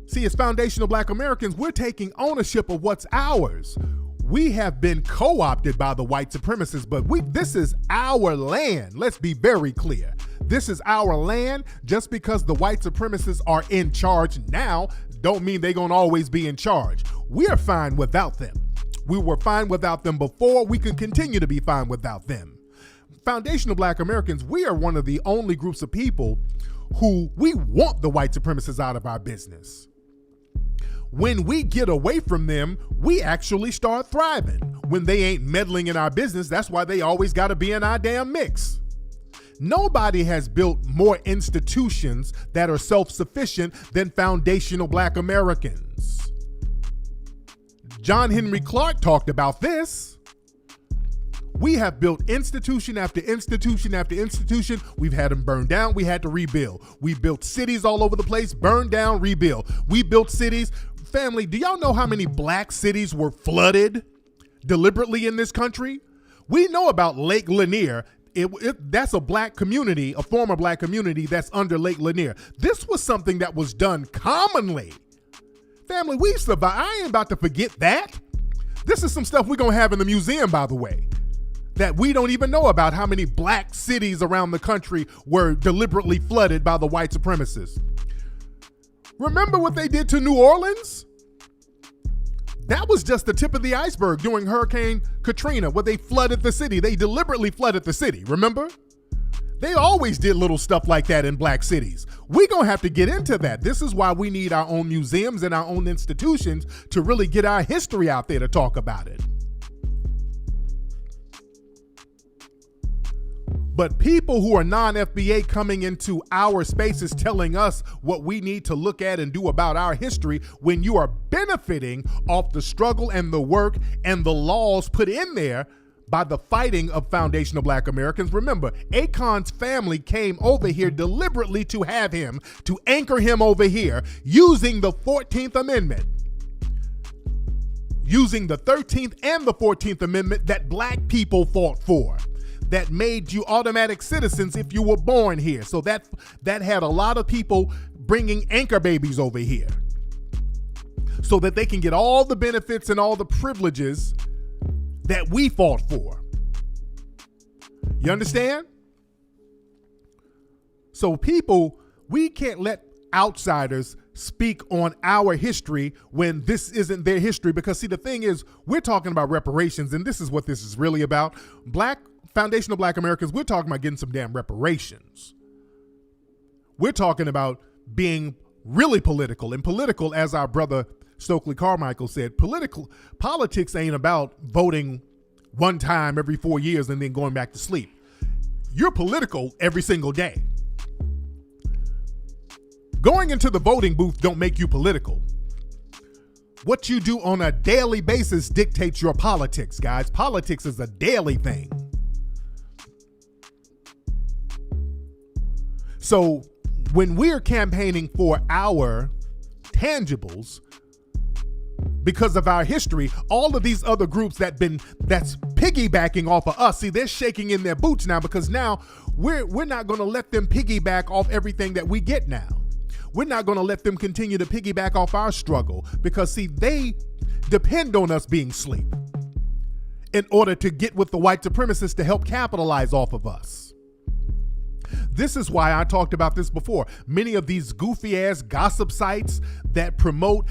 See, as foundational Black Americans, we're taking ownership of what's ours. We have been co-opted by the white supremacists, but this is our land. Let's be very clear. This is our land. Just because the white supremacists are in charge now, don't mean they're going to always be in charge. We are fine without them. We were fine without them before. We can continue to be fine without them. Foundational Black Americans, we are one of the only groups of people who we want the white supremacists out of our business. When we get away from them, we actually start thriving. When they ain't meddling in our business, that's why they always got to be in our damn mix. Nobody has built more institutions that are self-sufficient than foundational Black Americans. John Henry Clark talked about this. We have built institution after institution after institution. We've had them burned down. We had to rebuild. We built cities all over the place, burned down, rebuild. We built cities. Family, do y'all know how many Black cities were flooded deliberately in this country? We know about Lake Lanier. That's a Black community, a former Black community that's under Lake Lanier. This was something that was done commonly. Family, we survived. I ain't about to forget that. This is some stuff we're going to have in the museum, by the way, that we don't even know about, how many Black cities around the country were deliberately flooded by the white supremacists. Remember what they did to New Orleans? That was just the tip of the iceberg during Hurricane Katrina, where they flooded the city. They deliberately flooded the city, remember? They always did little stuff like that in Black cities. We're going to have to get into that. This is why we need our own museums and our own institutions to really get our history out there to talk about it. But people who are non-FBA coming into our spaces telling us what we need to look at and do about our history, when you are benefiting off the struggle and the work and the laws put in there by the fighting of foundational Black Americans. Remember, Akon's family came over here deliberately to have him, to anchor him over here, using the 14th Amendment, using the 13th and the 14th Amendment that Black people fought for, that made you automatic citizens if you were born here. So that had a lot of people bringing anchor babies over here so that they can get all the benefits and all the privileges that we fought for. You understand? So people, we can't let outsiders speak on our history when this isn't their history, because see, the thing is, we're talking about reparations, and this is what this is really about. Foundational Black Americans, we're talking about getting some damn reparations. We're talking about being really political, and political, as our brother Stokely Carmichael said, politics ain't about voting one time every 4 years and then going back to sleep. You're political every single day. Going into the voting booth don't make you political. What you do on a daily basis dictates your politics, guys. Politics is a daily thing. So when we're campaigning for our tangibles, because of our history, all of these other groups that's piggybacking off of us, see, they're shaking in their boots now, because now we're not going to let them piggyback off everything that we get now. We're not going to let them continue to piggyback off our struggle, because see, they depend on us being asleep in order to get with the white supremacists to help capitalize off of us. This is why I talked about this before. Many of these goofy ass gossip sites that promote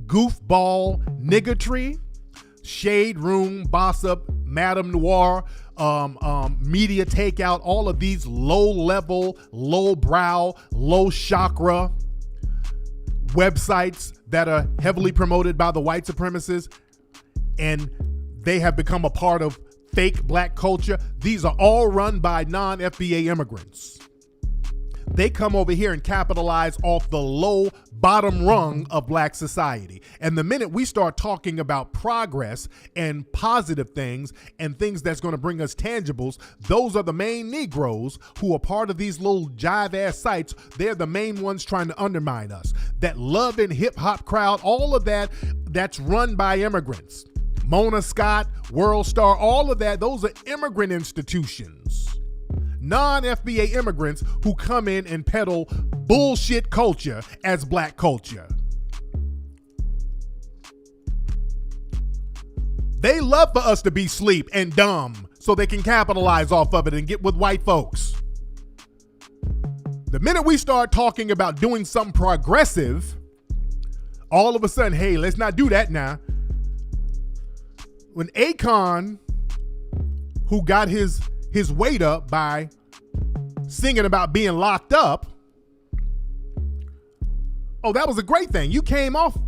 goofball niggatry, Shade Room, Bossip, Madame Noir, Media Takeout, all of these low level, low brow, low chakra websites that are heavily promoted by the white supremacists, and they have become a part of fake Black culture. These are all run by non-FBA immigrants. They come over here and capitalize off the low bottom rung of Black society. And the minute we start talking about progress and positive things and things that's going to bring us tangibles, those are the main Negroes who are part of these little jive ass sites. They're the main ones trying to undermine us. That love and hip hop crowd, all of that, that's run by immigrants. Mona Scott, World Star, all of that, those are immigrant institutions. Non-FBA immigrants who come in and peddle bullshit culture as Black culture. They love for us to be sleep and dumb so they can capitalize off of it and get with white folks. The minute we start talking about doing something progressive, all of a sudden, hey, let's not do that now. When Akon, who got his weight up by singing about being locked up, oh, that was a great thing. You came up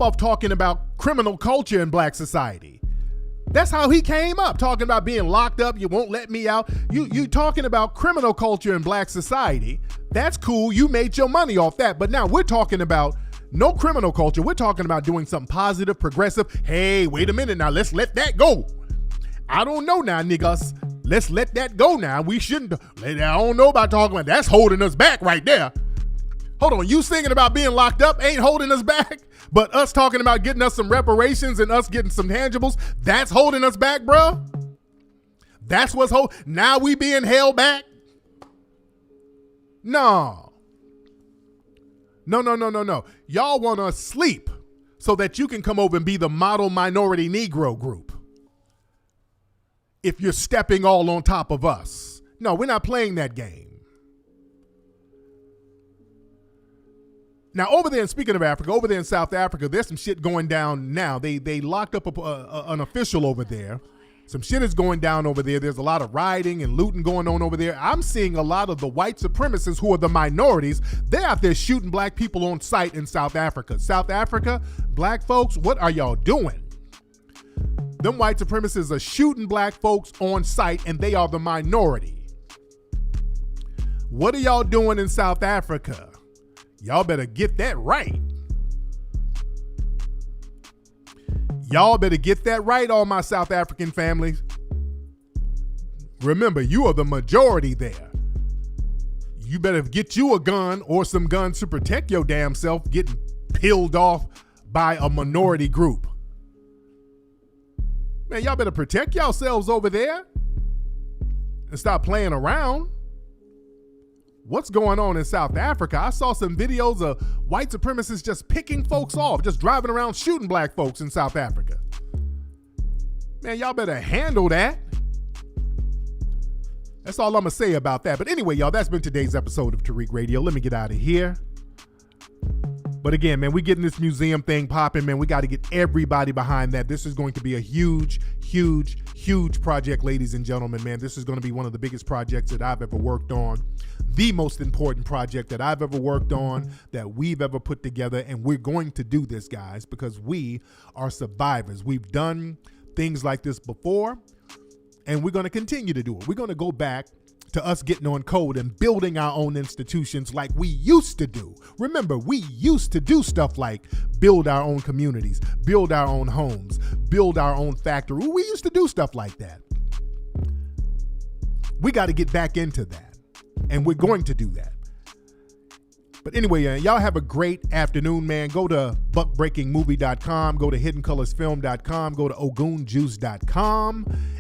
off talking about criminal culture in Black society. That's how he came up, talking about being locked up. You won't let me out. You talking about criminal culture in Black society. That's cool. You made your money off that. But now we're talking about no criminal culture. We're talking about doing something positive, progressive. Hey, wait a minute now. Let's let that go. I don't know now, niggas. Let's let that go now. We shouldn't. I don't know about talking about that's holding us back right there. Hold on. You singing about being locked up ain't holding us back, but us talking about getting us some reparations and us getting some tangibles, that's holding us back, bro. That's what's now we being held back. No. Y'all want us sleep so that you can come over and be the model minority Negro group. If you're stepping all on top of us. No, we're not playing that game. Now, over there, and speaking of Africa, over there in South Africa, there's some shit going down now. They locked up an official over there. Some shit is going down over there. There's a lot of rioting and looting going on over there. I'm seeing a lot of the white supremacists who are the minorities. They're out there shooting Black people on sight in South Africa. South Africa, Black folks, what are y'all doing? Them white supremacists are shooting black folks on sight, and they are the minority. What are y'all doing in South Africa? Y'all better get that right. Y'all better get that right, all my South African families. Remember, you are the majority there. You better get you a gun or some guns to protect your damn self getting peeled off by a minority group. Man, y'all better protect yourselves over there and stop playing around. What's going on in South Africa? I saw some videos of white supremacists just picking folks off, just driving around shooting black folks in South Africa. Man, y'all better handle that. That's all I'm going to say about that. But anyway, y'all, that's been today's episode of Tariq Radio. Let me get out of here. But again, man, we getting this museum thing popping, man. We got to get everybody behind that. This is going to be a huge, huge, huge project, ladies and gentlemen, man. This is going to be one of the biggest projects that I've ever worked on. The most important project that I've ever worked on, that we've ever put together. And we're going to do this, guys, because we are survivors. We've done things like this before, and we're going to continue to do it. We're going to go back to us getting on code and building our own institutions like we used to do. Remember, we used to do stuff like build our own communities, build our own homes, build our own factory. We used to do stuff like that. We got to get back into that, and we're going to do that. But anyway, y'all have a great afternoon, man. Go to buckbreakingmovie.com, go to hiddencolorsfilm.com, go to ogunjuice.com,